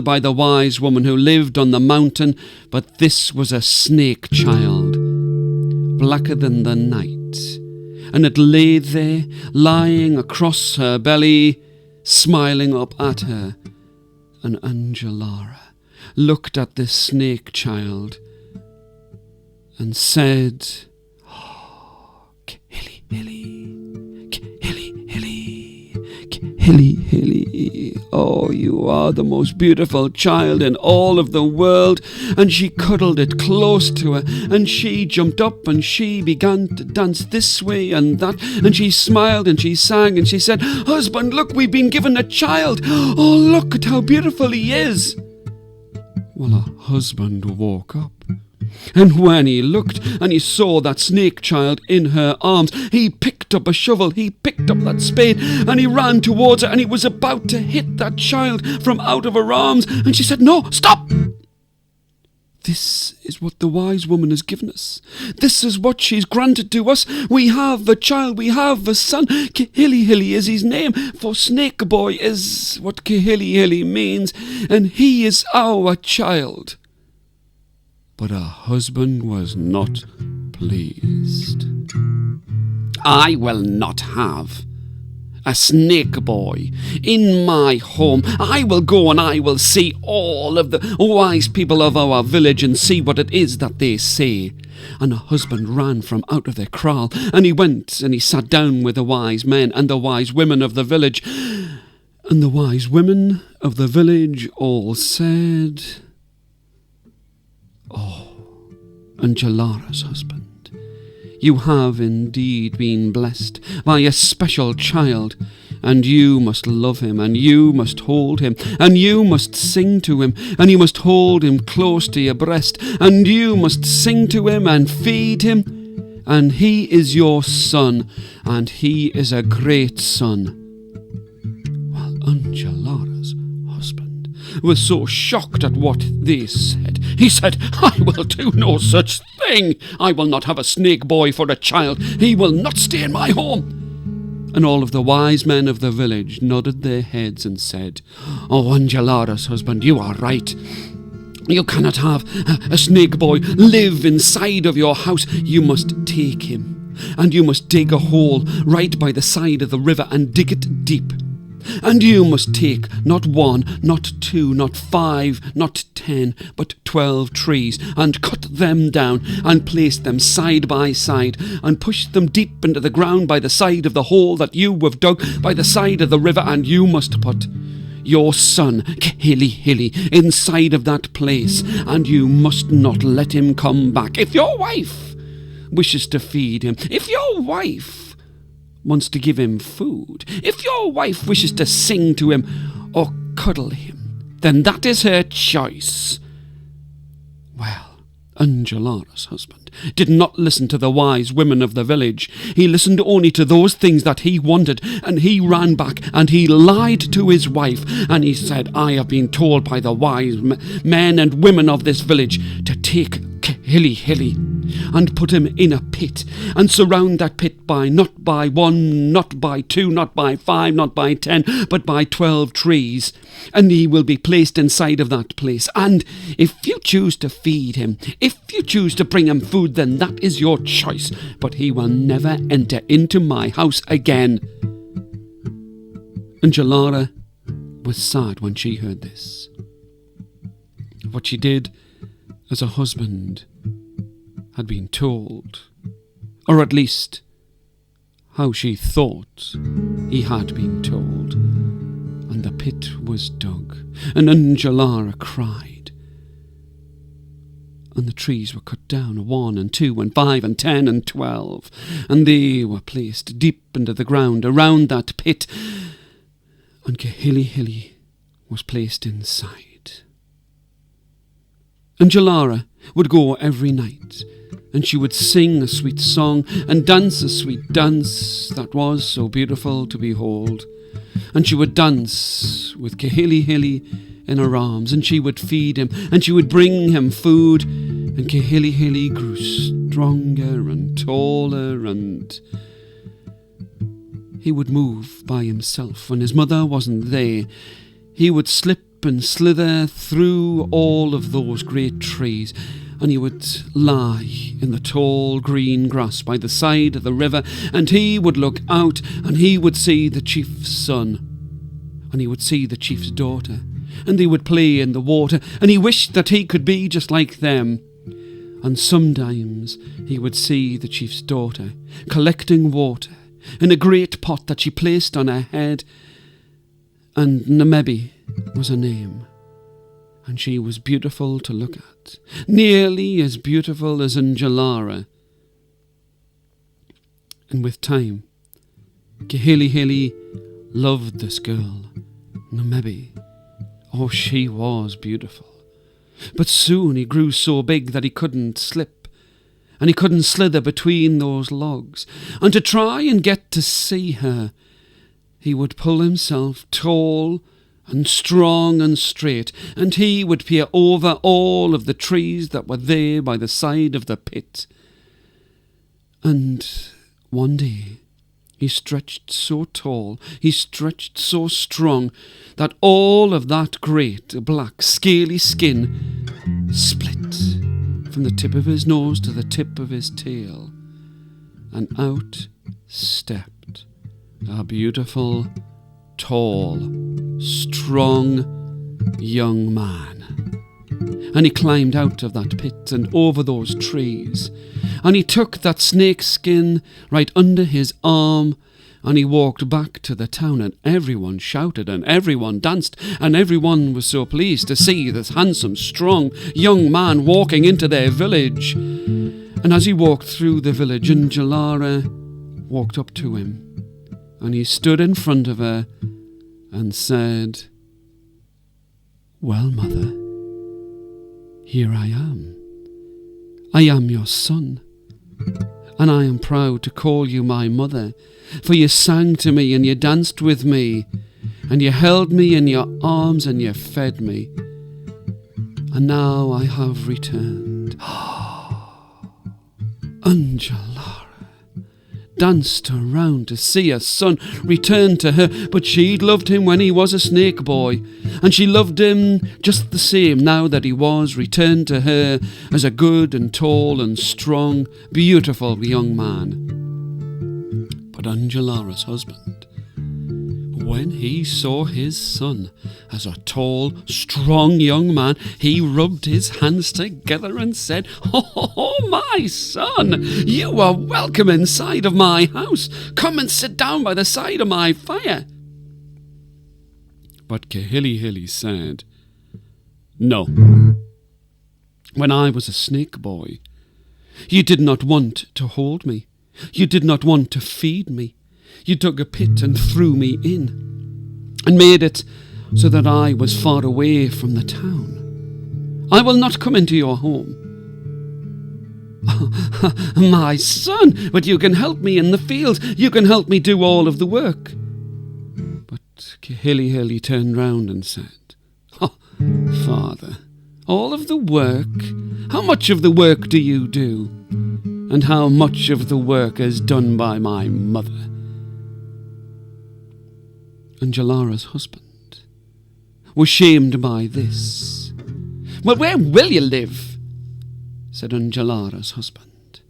by the wise woman who lived on the mountain, but this was a snake child, blacker than the night. And it lay there, lying across her belly, smiling up at her. And Angelara looked at this snake child and said, "Oh, Kihilihili, Kihilihili, Kihilihili, oh, you are the most beautiful child in all of the world." And she cuddled it close to her, and she jumped up and she began to dance this way and that, and she smiled and she sang and she said, "Husband, look, we've been given a child. Oh, look at how beautiful he is." Well, her husband woke up, And when he looked and he saw that snake child in her arms, he picked up a shovel, he picked up that spade, and he ran towards her, and he was about to hit that child from out of her arms. And she said, "No, stop! This is what the wise woman has given us. This is what she's granted to us. We have a child, we have a son. Kihilihili is his name, for Snake Boy is what Kihilihili means, and he is our child." But her husband was not pleased. "I will not have a snake boy in my home. I will go and I will see all of the wise people of our village and see what it is that they say." And her husband ran from out of their kraal, and he went and he sat down with the wise men and the wise women of the village. And the wise women of the village all said, "Oh, Angelara's husband, you have indeed been blessed by a special child, and you must love him, and you must hold him, and you must sing to him, and you must hold him close to your breast, and you must sing to him and feed him, and he is your son, and he is a great son." Well, Angelara's husband was so shocked at what they said. He said, "I will do no such thing. I will not have a snake boy for a child. He will not stay in my home." And all of the wise men of the village nodded their heads and said, "Oh, Angelara's husband, you are right. You cannot have a snake boy live inside of your house. You must take him, and you must dig a hole right by the side of the river and dig it deep. And you must take not 1, not 2, not 5, not 10, but 12 trees, and cut them down, and place them side by side, and push them deep into the ground by the side of the hole that you have dug by the side of the river, and you must put your son, Kihilihili, inside of that place, and you must not let him come back. If your wife wishes to feed him, if your wife wants to give him food, if your wife wishes to sing to him or cuddle him, then that is her choice." Well, Angelara's husband did not listen to the wise women of the village. He listened only to those things that he wanted, and he ran back and he lied to his wife, and he said, "I have been told by the wise men and women of this village to take Kihilihili and put him in a pit, and surround that pit by not by 1, not by 2, not by 5, not by 10, but by 12 trees, and he will be placed inside of that place. And if you choose to feed him, if you choose to bring him food, then that is your choice, but he will never enter into my house again." And Angelara was sad when she heard this. What she did as a husband had been told, or at least how she thought he had been told, and the pit was dug, and Angelara cried, and the trees were cut down, 1 and 2 and 5 and 10 and 12, and they were placed deep into the ground around that pit, and Kihilihili was placed inside. Angelara would go every night, and she would sing a sweet song and dance a sweet dance that was so beautiful to behold. And she would dance with Kihilihili in her arms, and she would feed him, and she would bring him food, and Kihilihili grew stronger and taller, and he would move by himself when his mother wasn't there. He would slip and slither through all of those great trees, and he would lie in the tall green grass by the side of the river, and he would look out, and he would see the chief's son, and he would see the chief's daughter, and they would play in the water, and he wished that he could be just like them. And sometimes he would see the chief's daughter collecting water in a great pot that she placed on her head, and Namebi was her name, and she was beautiful to look at, nearly as beautiful as Angelara. And with time, Kihilihili loved this girl, Namebi. Oh, she was beautiful. But soon he grew so big that he couldn't slip, and he couldn't slither between those logs, and to try and get to see her, he would pull himself tall and strong and straight, and he would peer over all of the trees that were there by the side of the pit. And one day he stretched so tall, he stretched so strong, that all of that great black scaly skin split from the tip of his nose to the tip of his tail, and out stepped a beautiful, tall, strong young man. And he climbed out of that pit and over those trees, and he took that snake skin right under his arm, and he walked back to the town, and everyone shouted and everyone danced, and everyone was so pleased to see this handsome, strong young man walking into their village. And as he walked through the village, Angelara walked up to him, and he stood in front of her and said, "Well, mother, here I am. I am your son, and I am proud to call you my mother, for you sang to me and you danced with me, and you held me in your arms and you fed me, and now I have returned." Angelara danced around to see her son return to her, but she'd loved him when he was a snake boy, and she loved him just the same now that he was returned to her as a good and tall and strong, beautiful young man. But Angelara's husband, when he saw his son as a tall, strong young man, he rubbed his hands together and said, "Oh, my son, you are welcome inside of my house. Come and sit down by the side of my fire." But Kihilihili said, "No. When I was a snake boy, you did not want to hold me. You did not want to feed me. You dug a pit and threw me in, and made it so that I was far away from the town. I will not come into your home." "My son, but you can help me in the field. You can help me do all of the work." But Kihilihili turned round and said, "Oh, Father, all of the work? How much of the work do you do? And how much of the work is done by my mother?" Angelara's husband was shamed by this. "Well, where will you live?" said Angelara's husband.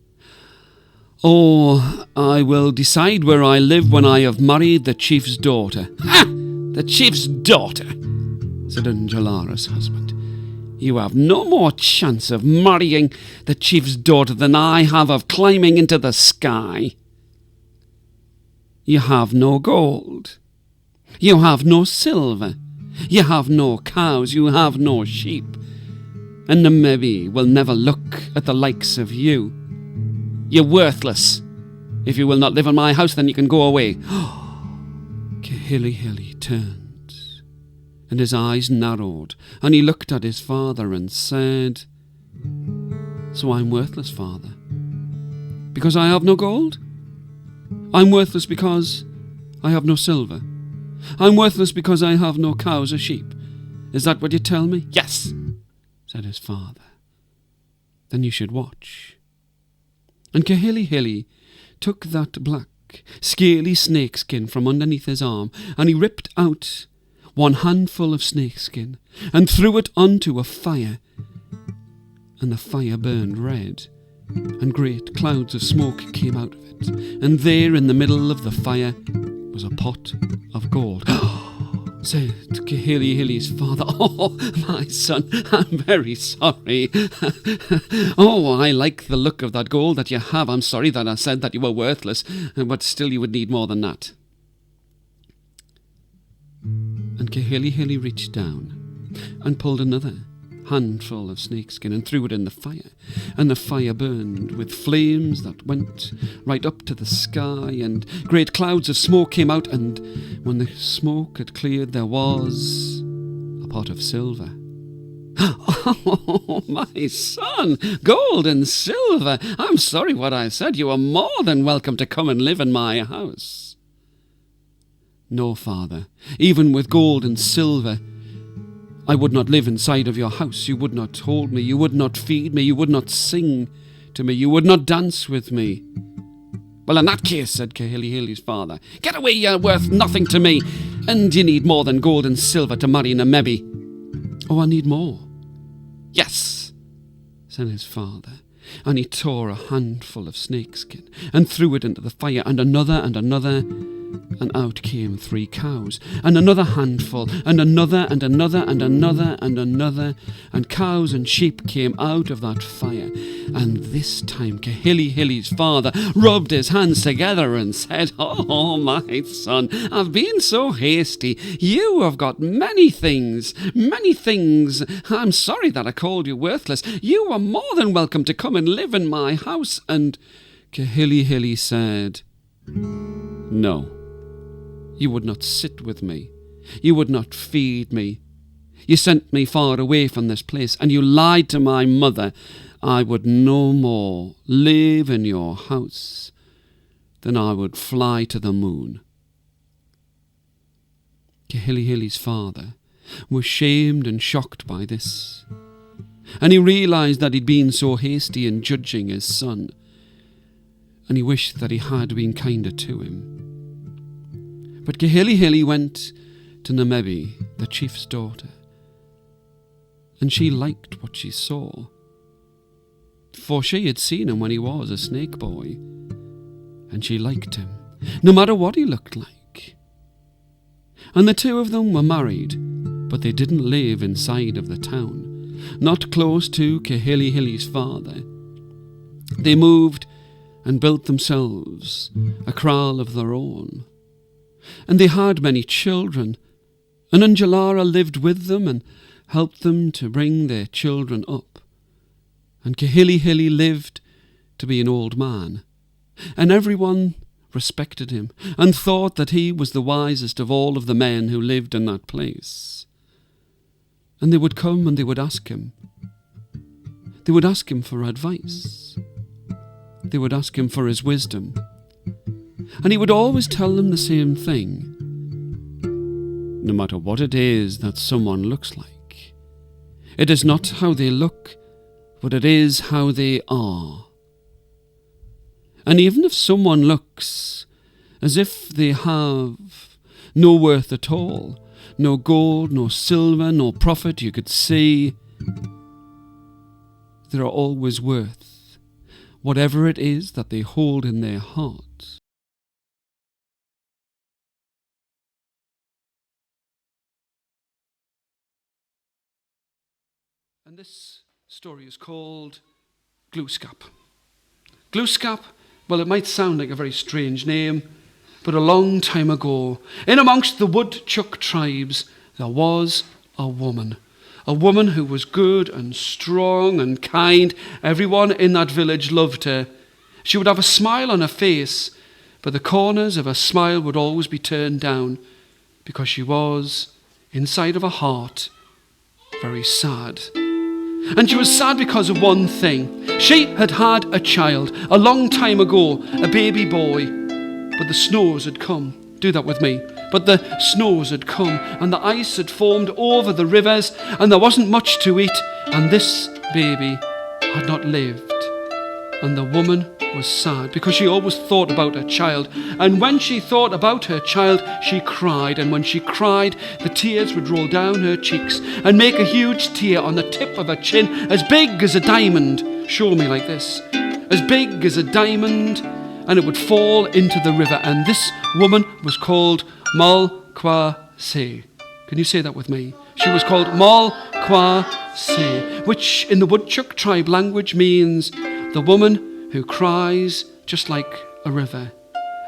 "Oh, I will decide where I live when I have married the chief's daughter." "Ha! The chief's daughter," said Angelara's husband. "You have no more chance of marrying the chief's daughter than I have of climbing into the sky. You have no gold. You have no silver. You have no cows. You have no sheep. And the Mebi will never look at the likes of you. You're worthless. If you will not live in my house, then you can go away." Kihilihili turned, and his eyes narrowed, and he looked at his father and said, "So I'm worthless, Father, because I have no gold? I'm worthless because I have no silver? I'm worthless because I have no cows or sheep? Is that what you tell me?" "Yes," said his father. "Then you should watch." And Kihilihili took that black, scaly snakeskin from underneath his arm, and he ripped out one handful of snakeskin and threw it onto a fire, and the fire burned red, and great clouds of smoke came out of it, and there in the middle of the fire was a pot of gold. Said Kihilihili's father, "Oh, my son, I'm very sorry. Oh, I like the look of that gold that you have. I'm sorry that I said that you were worthless, but still you would need more than that." And Kihilihili reached down and pulled another handful of snakeskin and threw it in the fire, and the fire burned with flames that went right up to the sky, and great clouds of smoke came out, and when the smoke had cleared there was a pot of silver. Oh, my son, gold and silver. I'm sorry what I said. You are more than welcome to come and live in my house. No, father, even with gold and silver, I would not live inside of your house. You would not hold me. You would not feed me. You would not sing to me. You would not dance with me. Well, in that case, said Kihilihili's father, get away, you're worth nothing to me, and you need more than gold and silver to marry Namebi. Oh, I need more. Yes, said his father, and he tore a handful of snakeskin and threw it into the fire, and another, and out came 3 cows, and another handful, and another, and another, and another, and another, and cows and sheep came out of that fire. And this time Kihilihili's father rubbed his hands together and said, Oh, my son, I've been so hasty. You have got many things. I'm sorry that I called you worthless. You are more than welcome to come and live in my house. And Kihilihili said, No. You would not sit with me. You would not feed me. You sent me far away from this place, and you lied to my mother. I would no more live in your house than I would fly to the moon. Kihilihili's father was shamed and shocked by this, and he realized that he'd been so hasty in judging his son, and he wished that he had been kinder to him. But Kihilihili went to Namebi, the chief's daughter, and she liked what she saw, for she had seen him when he was a snake boy, and she liked him, no matter what he looked like. And the 2 of them were married, but they didn't live inside of the town, not close to Kihilihili's father. They moved and built themselves a kraal of their own. And they had many children, and Anjalara lived with them and helped them to bring their children up. And Kihilihili lived to be an old man, and everyone respected him and thought that he was the wisest of all of the men who lived in that place. And they would come and they would ask him. They would ask him for advice. They would ask him for his wisdom. And he would always tell them the same thing. No matter what it is that someone looks like, it is not how they look, but it is how they are. And even if someone looks as if they have no worth at all, no gold, no silver, no profit you could see, they are always worth whatever it is that they hold in their hearts. And this story is called Glooscap. Glooscap, well, it might sound like a very strange name, but a long time ago, in amongst the woodchuck tribes, there was a woman who was good and strong and kind. Everyone in that village loved her. She would have a smile on her face, but the corners of her smile would always be turned down because she was, inside of her heart, very sad. And she was sad because of one thing. She had had a child a long time ago, a baby boy, but the snows had come. Do that with me. But the snows had come and the ice had formed over the rivers and there wasn't much to eat, and this baby had not lived. And the woman was sad because she always thought about her child, and when she thought about her child she cried, and when she cried the tears would roll down her cheeks and make a huge tear on the tip of her chin as big as a diamond. Show me like this. As big as a diamond, and it would fall into the river. And this woman was called Malquase. Can you say that with me? She was called Malquase, which in the woodchuck tribe language means the woman who cries just like a river.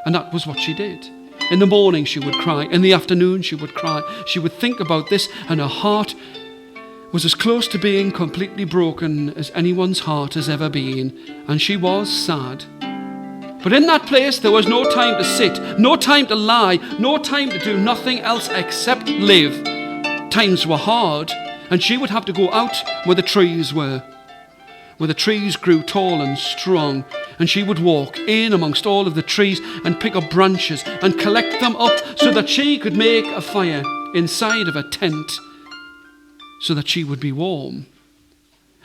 And that was what she did. In the morning she would cry, in the afternoon she would cry. She would think about this, and her heart was as close to being completely broken as anyone's heart has ever been, and she was sad. But in that place there was no time to sit, no time to lie, no time to do nothing else except live. Times were hard, and she would have to go out where the trees were, where the trees grew tall and strong, and she would walk in amongst all of the trees and pick up branches and collect them up so that she could make a fire inside of a tent so that she would be warm.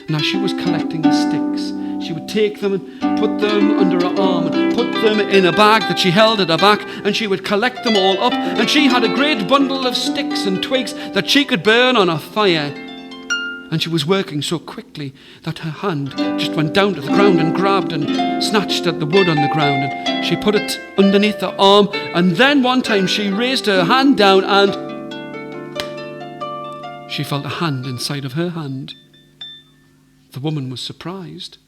And as she was collecting the sticks, she would take them and put them under her arm and put them in a bag that she held at her back, and she would collect them all up, and she had a great bundle of sticks and twigs that she could burn on a fire. And she was working so quickly that her hand just went down to the ground and grabbed and snatched at the wood on the ground, and she put it underneath her arm, and then one time she raised her hand down and she felt a hand inside of her hand. The woman was surprised,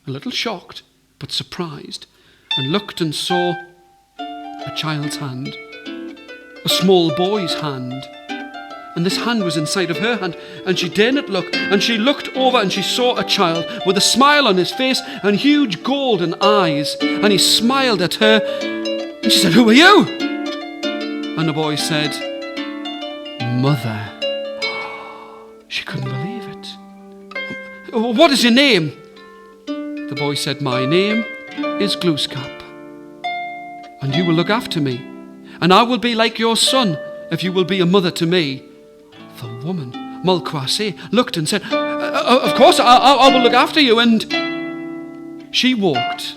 a little shocked, but surprised, and looked and saw a child's hand, a small boy's hand. And this hand was inside of her hand, and she dared not look, and she looked over and she saw a child with a smile on his face and huge golden eyes, and he smiled at her, and she said, "Who are you?" And the boy said, "Mother." She couldn't believe it. "What is your name?" The boy said, "My name is Glooscap, and you will look after me, and I will be like your son if you will be a mother to me." The woman, Mulquase, looked and said, "Of course, I will look after you." And she walked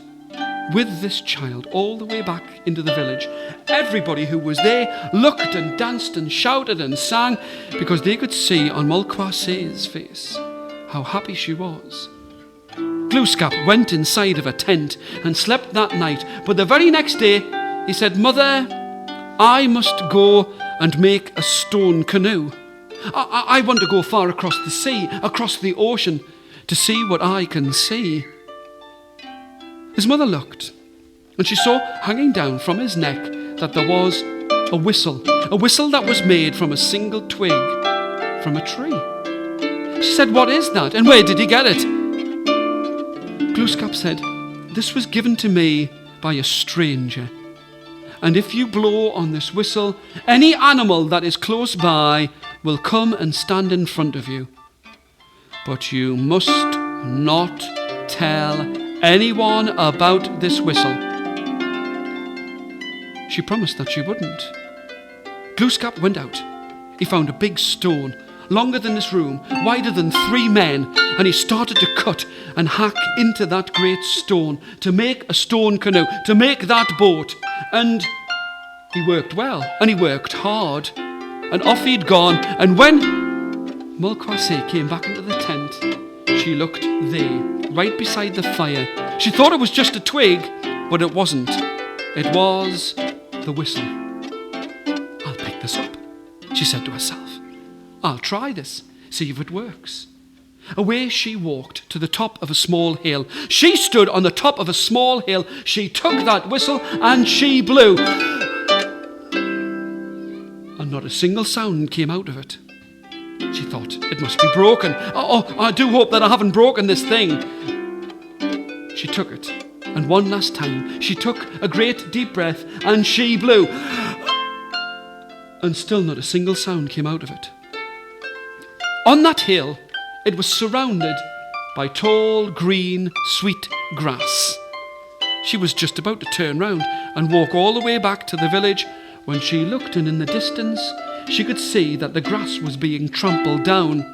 with this child all the way back into the village. Everybody who was there looked and danced and shouted and sang because they could see on Mulquase's face how happy she was. Glooscap went inside of a tent and slept that night, but the very next day he said, "Mother, I must go and make a stone canoe. I want to go far across the sea, across the ocean, to see what I can see." His mother looked, and she saw hanging down from his neck that there was a whistle that was made from a single twig from a tree. She said, "What is that, and where did he get it?" Glooscap said, "This was given to me by a stranger, and if you blow on this whistle, any animal that is close by will come and stand in front of you. But you must not tell anyone about this whistle." She promised that she wouldn't. Glooscap went out. He found a big stone, longer than this room, wider than 3 men, and he started to cut and hack into that great stone to make a stone canoe, to make that boat. And he worked well, and he worked hard, and off he'd gone. And when Mulquase came back into the tent, she looked there, right beside the fire. She thought it was just a twig, but it wasn't. It was the whistle. "I'll pick this up," she said to herself. "I'll try this, see if it works." Away she walked to the top of a small hill. She stood on the top of a small hill. She took that whistle and she blew. And not a single sound came out of it. She thought, "It must be broken. Oh, I do hope that I haven't broken this thing." She took it, and one last time she took a great deep breath and she blew. And still not a single sound came out of it. On that hill, it was surrounded by tall, green, sweet grass. She was just about to turn round and walk all the way back to the village when she looked, and in the distance she could see that the grass was being trampled down.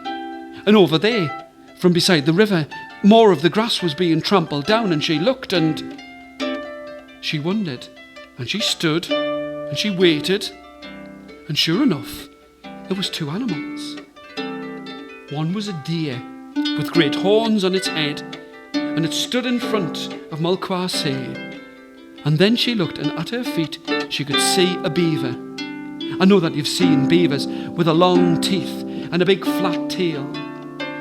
And over there, from beside the river, more of the grass was being trampled down, and she looked and she wondered, and she stood and she waited, and sure enough, there was 2 animals. One was a deer with great horns on its head, and it stood in front of Mulquase. And then she looked, and at her feet she could see a beaver. I know that you've seen beavers with a long teeth and a big flat tail,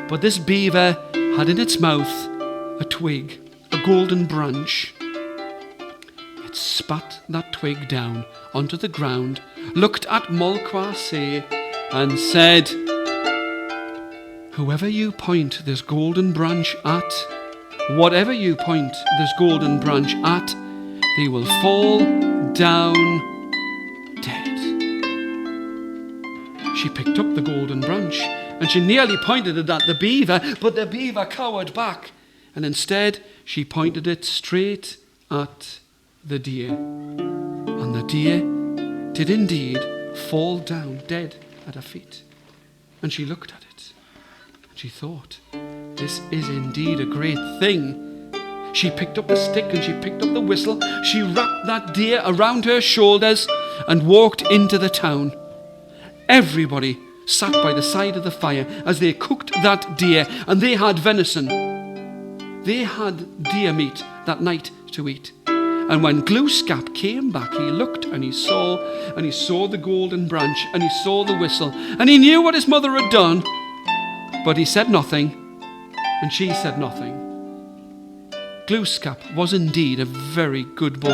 but this beaver had in its mouth a twig, a golden branch. It spat that twig down onto the ground, looked at Mulquase and said, "Whoever you point this golden branch at, whatever you point this golden branch at, they will fall down dead." She picked up the golden branch And she nearly pointed it at the beaver, but the beaver cowered back. And instead, she pointed it straight at the deer. And the deer did indeed fall down dead at her feet. And she looked at it. And she thought, this is indeed a great thing. She picked up the stick and she picked up the whistle. She wrapped that deer around her shoulders and walked into the town. Everybody sat by the side of the fire as they cooked that deer, and they had venison. They had deer meat that night to eat. And when Glooscap came back, he looked and he saw the golden branch and he saw the whistle, and he knew what his mother had done, but he said nothing, and she said nothing. Glooscap was indeed a very good boy,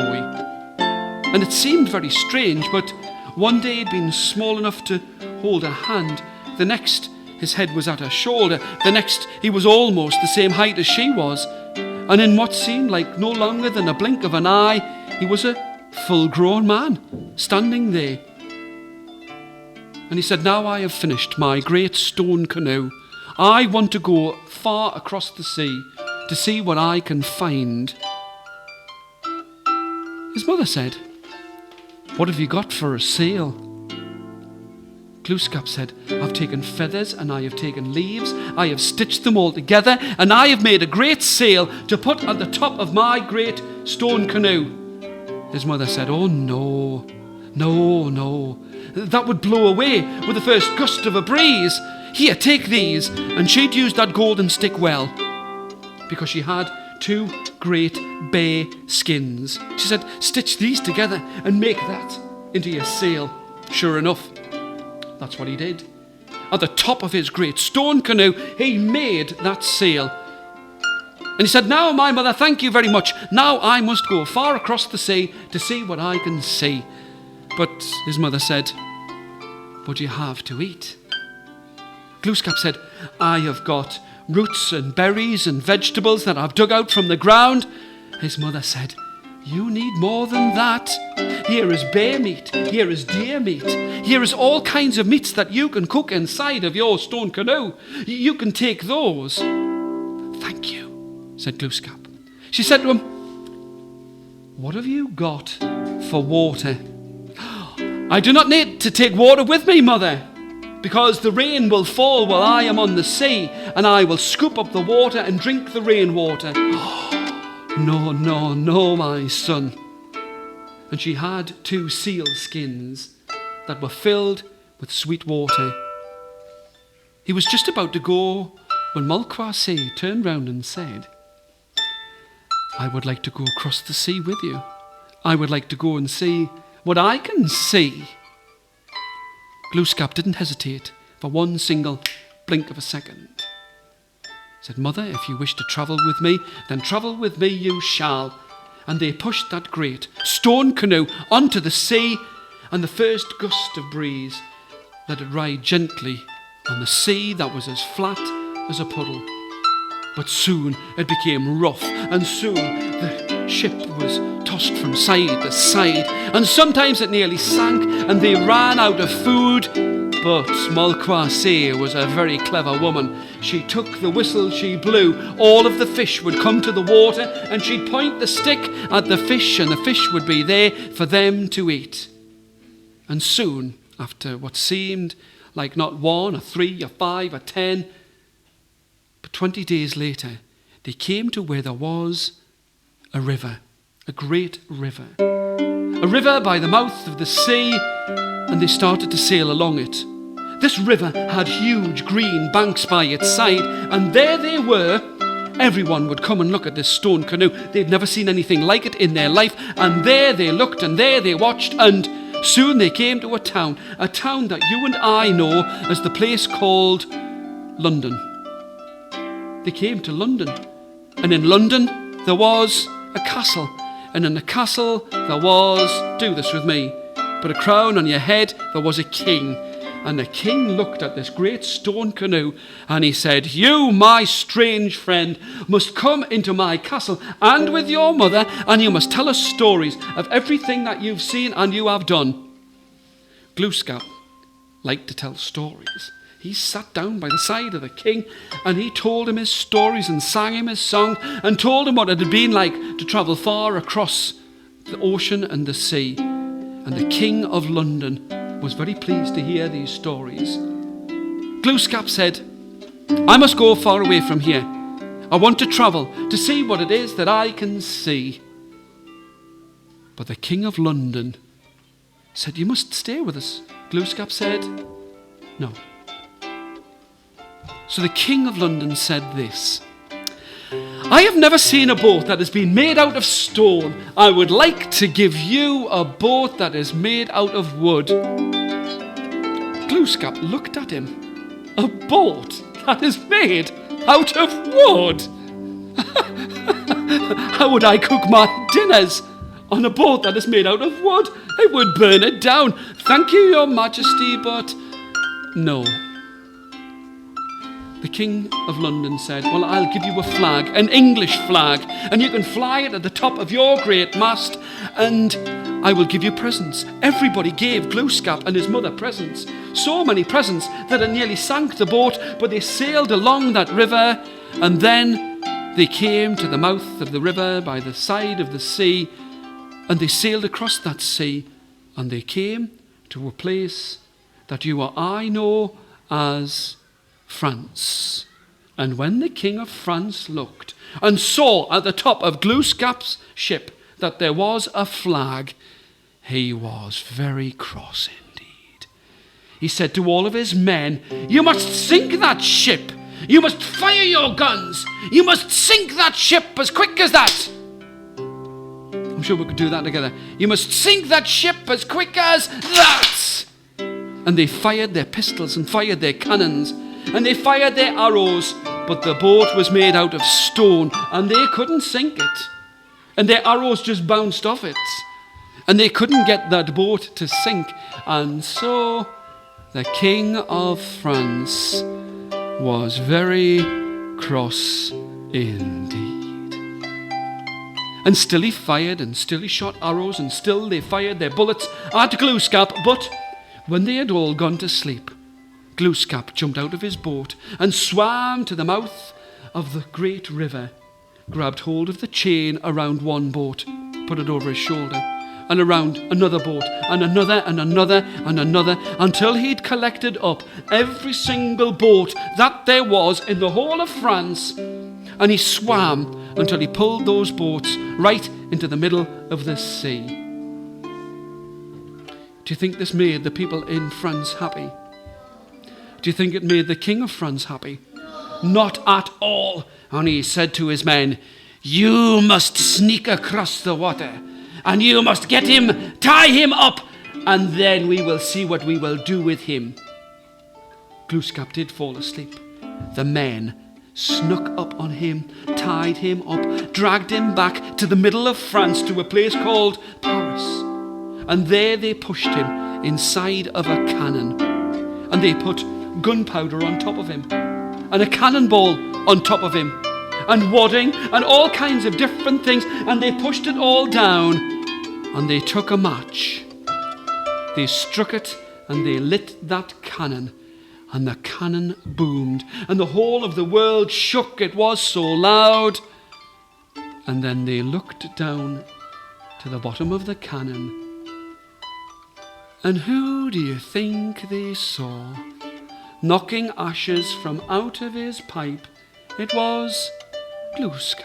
and it seemed very strange, but one day he'd been small enough to hold her hand, the next his head was at her shoulder, the next he was almost the same height as she was, and in what seemed like no longer than a blink of an eye, he was a full-grown man standing there. And he said, now I have finished my great stone canoe. I want to go far across the sea to see what I can find. His mother said, what have you got for a sail? Glooscap said, I've taken feathers and I have taken leaves, I have stitched them all together, and I have made a great sail to put at the top of my great stone canoe. His mother said, oh no, that would blow away with the first gust of a breeze. Here, take these. And she'd used that golden stick well, because she had 2 great bear skins. She said, stitch these together and make that into your sail. Sure enough, that's what he did. At the top of his great stone canoe, he made that sail. And he said, now, my mother, thank you very much. Now I must go far across the sea to see what I can see. But his mother said, what do you have to eat? Glooscap said, I have got roots and berries and vegetables that I've dug out from the ground. His mother said, you need more than that. Here is bear meat, here is deer meat, here is all kinds of meats that you can cook inside of your stone canoe. You can take those. Thank you, said Glooscap. She said to him, what have you got for water? I do not need to take water with me, mother, because the rain will fall while I am on the sea, and I will scoop up the water and drink the rainwater. No, my son. And she had 2 seal skins that were filled with sweet water. He was just about to go when Malquase turned round and said, I would like to go across the sea with you. I would like to go and see what I can see. Glooscap didn't hesitate for one single blink of a second. He said, mother, if you wish to travel with me, then travel with me you shall. And they pushed that great stone canoe onto the sea, and the first gust of breeze let it ride gently on the sea that was as flat as a puddle. But soon it became rough, and soon the ship was tossed from side to side, and sometimes it nearly sank, and they ran out of food. But Malquase was a very clever woman. She took the whistle she blew. All of the fish would come to the water, and she'd point the stick at the fish, and the fish would be there for them to eat. And soon, after what seemed like not 1 or 3 or 5 or 10, but 20 days later, they came to where there was a river, a great river. A river by the mouth of the sea, and they started to sail along it. This river had huge green banks by its side, and there they were. Everyone would come and look at this stone canoe. They'd never seen anything like it in their life, and there they looked, and there they watched, and soon they came to a town that you and I know as the place called London. They came to London, and in London there was a castle, and in the castle there was, do this with me, put a crown on your head, there was a king. And the king looked at this great stone canoe, and he said, you, my strange friend, must come into my castle and with your mother, and you must tell us stories of everything that you've seen and you have done. Glooscap liked to tell stories. he sat down by the side of the king and he told him his stories and sang him his song and told him what it had been like to travel far across the ocean and the sea. And the King of London was very pleased to hear these stories. Glooscap said, I must go far away from here. I want to travel to see what it is that I can see. But the King of London said, you must stay with us. Glooscap said, no. So the King of London said this, I have never seen a boat that has been made out of stone. I would like to give you a boat that is made out of wood. Glooscap looked at him. A boat that is made out of wood? How would I cook my dinners on a boat that is made out of wood? I would burn it down. Thank you, Your Majesty, but no. The King of London said, well, I'll give you a flag, an English flag, and you can fly it at the top of your great mast, and I will give you presents. Everybody gave Glooscap and his mother presents. So many presents that it nearly sank the boat, but they sailed along that river, and then they came to the mouth of the river by the side of the sea, and they sailed across that sea, and they came to a place that you or I know as France. And when the King of France looked and saw at the top of Glooscap's ship that there was a flag, he was very cross indeed. He said to all of his men, you must sink that ship. You must fire your guns. You must sink that ship as quick as that. I'm sure we could do that together. You must sink that ship as quick as that. And they fired their pistols and fired their cannons and they fired their arrows, but the boat was made out of stone and they couldn't sink it. And their arrows just bounced off it. And they couldn't get that boat to sink. And so the King of France was very cross indeed. And still he fired and still he shot arrows and still they fired their bullets at Glooscap. But when they had all gone to sleep, Glooscap jumped out of his boat and swam to the mouth of the great river, grabbed hold of the chain around one boat, put it over his shoulder, and around another boat, and another, and another, and another, until he'd collected up every single boat that there was in the whole of France, and he swam until he pulled those boats right into the middle of the sea. Do you think this made the people in France happy? Do you think it made the King of France happy? Not at all. And he said to his men, you must sneak across the water, and you must get him, tie him up, and then we will see what we will do with him. Glooscap did fall asleep. The men snuck up on him, tied him up, dragged him back to the middle of France to a place called Paris. And there they pushed him inside of a cannon. And they put gunpowder on top of him, and a cannonball on top of him, and wadding, and all kinds of different things, and they pushed it all down, and they took a match. They struck it, and they lit that cannon, and the cannon boomed, and the whole of the world shook. It was so loud. And then they looked down to the bottom of the cannon, and who do you think they saw? Knocking ashes from out of his pipe, it was Glooscap.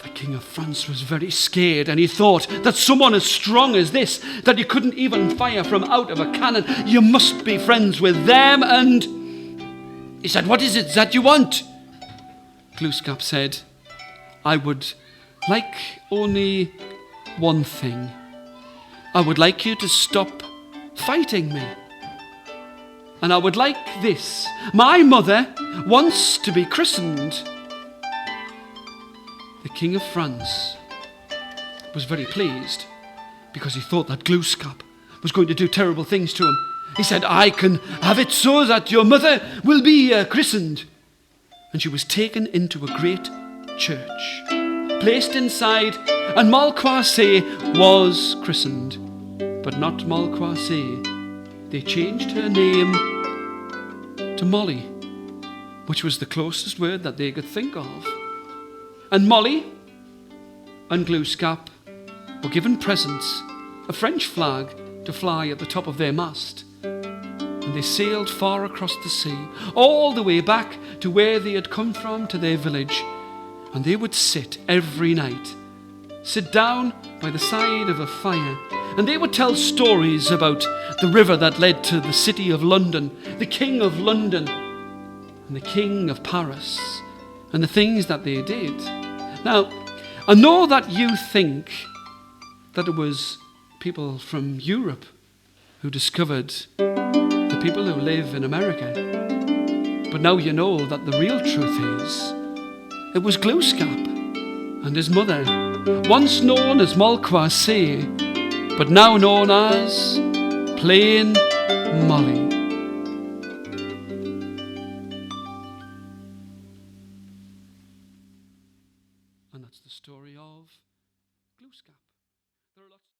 The King of France was very scared, and he thought that someone as strong as this, that you couldn't even fire from out of a cannon, you must be friends with them. And he said, what is it that you want? Glooscap said, I would like only one thing. I would like you to stop fighting me. And I would like this. My mother wants to be christened. The King of France was very pleased because he thought that Glooscap was going to do terrible things to him. He said, I can have it so that your mother will be christened. And she was taken into a great church, placed inside, and Malcroissy was christened. But not Malcroissy. they changed her name to Molly, which was the closest word that they could think of. And Molly and Glooscap were given presents, a French flag to fly at the top of their mast. And they sailed far across the sea, all the way back to where they had come from, to their village. And they would sit every night, sit down by the side of a fire, and they would tell stories about the river that led to the city of London, the King of London, and the King of Paris, and the things that they did. Now, I know that you think that it was people from Europe who discovered the people who live in America. But now you know that the real truth is, it was Glooscap and his mother, once known as Malquassé, but now known as plain Molly. And that's the story of Glooscap. There are lots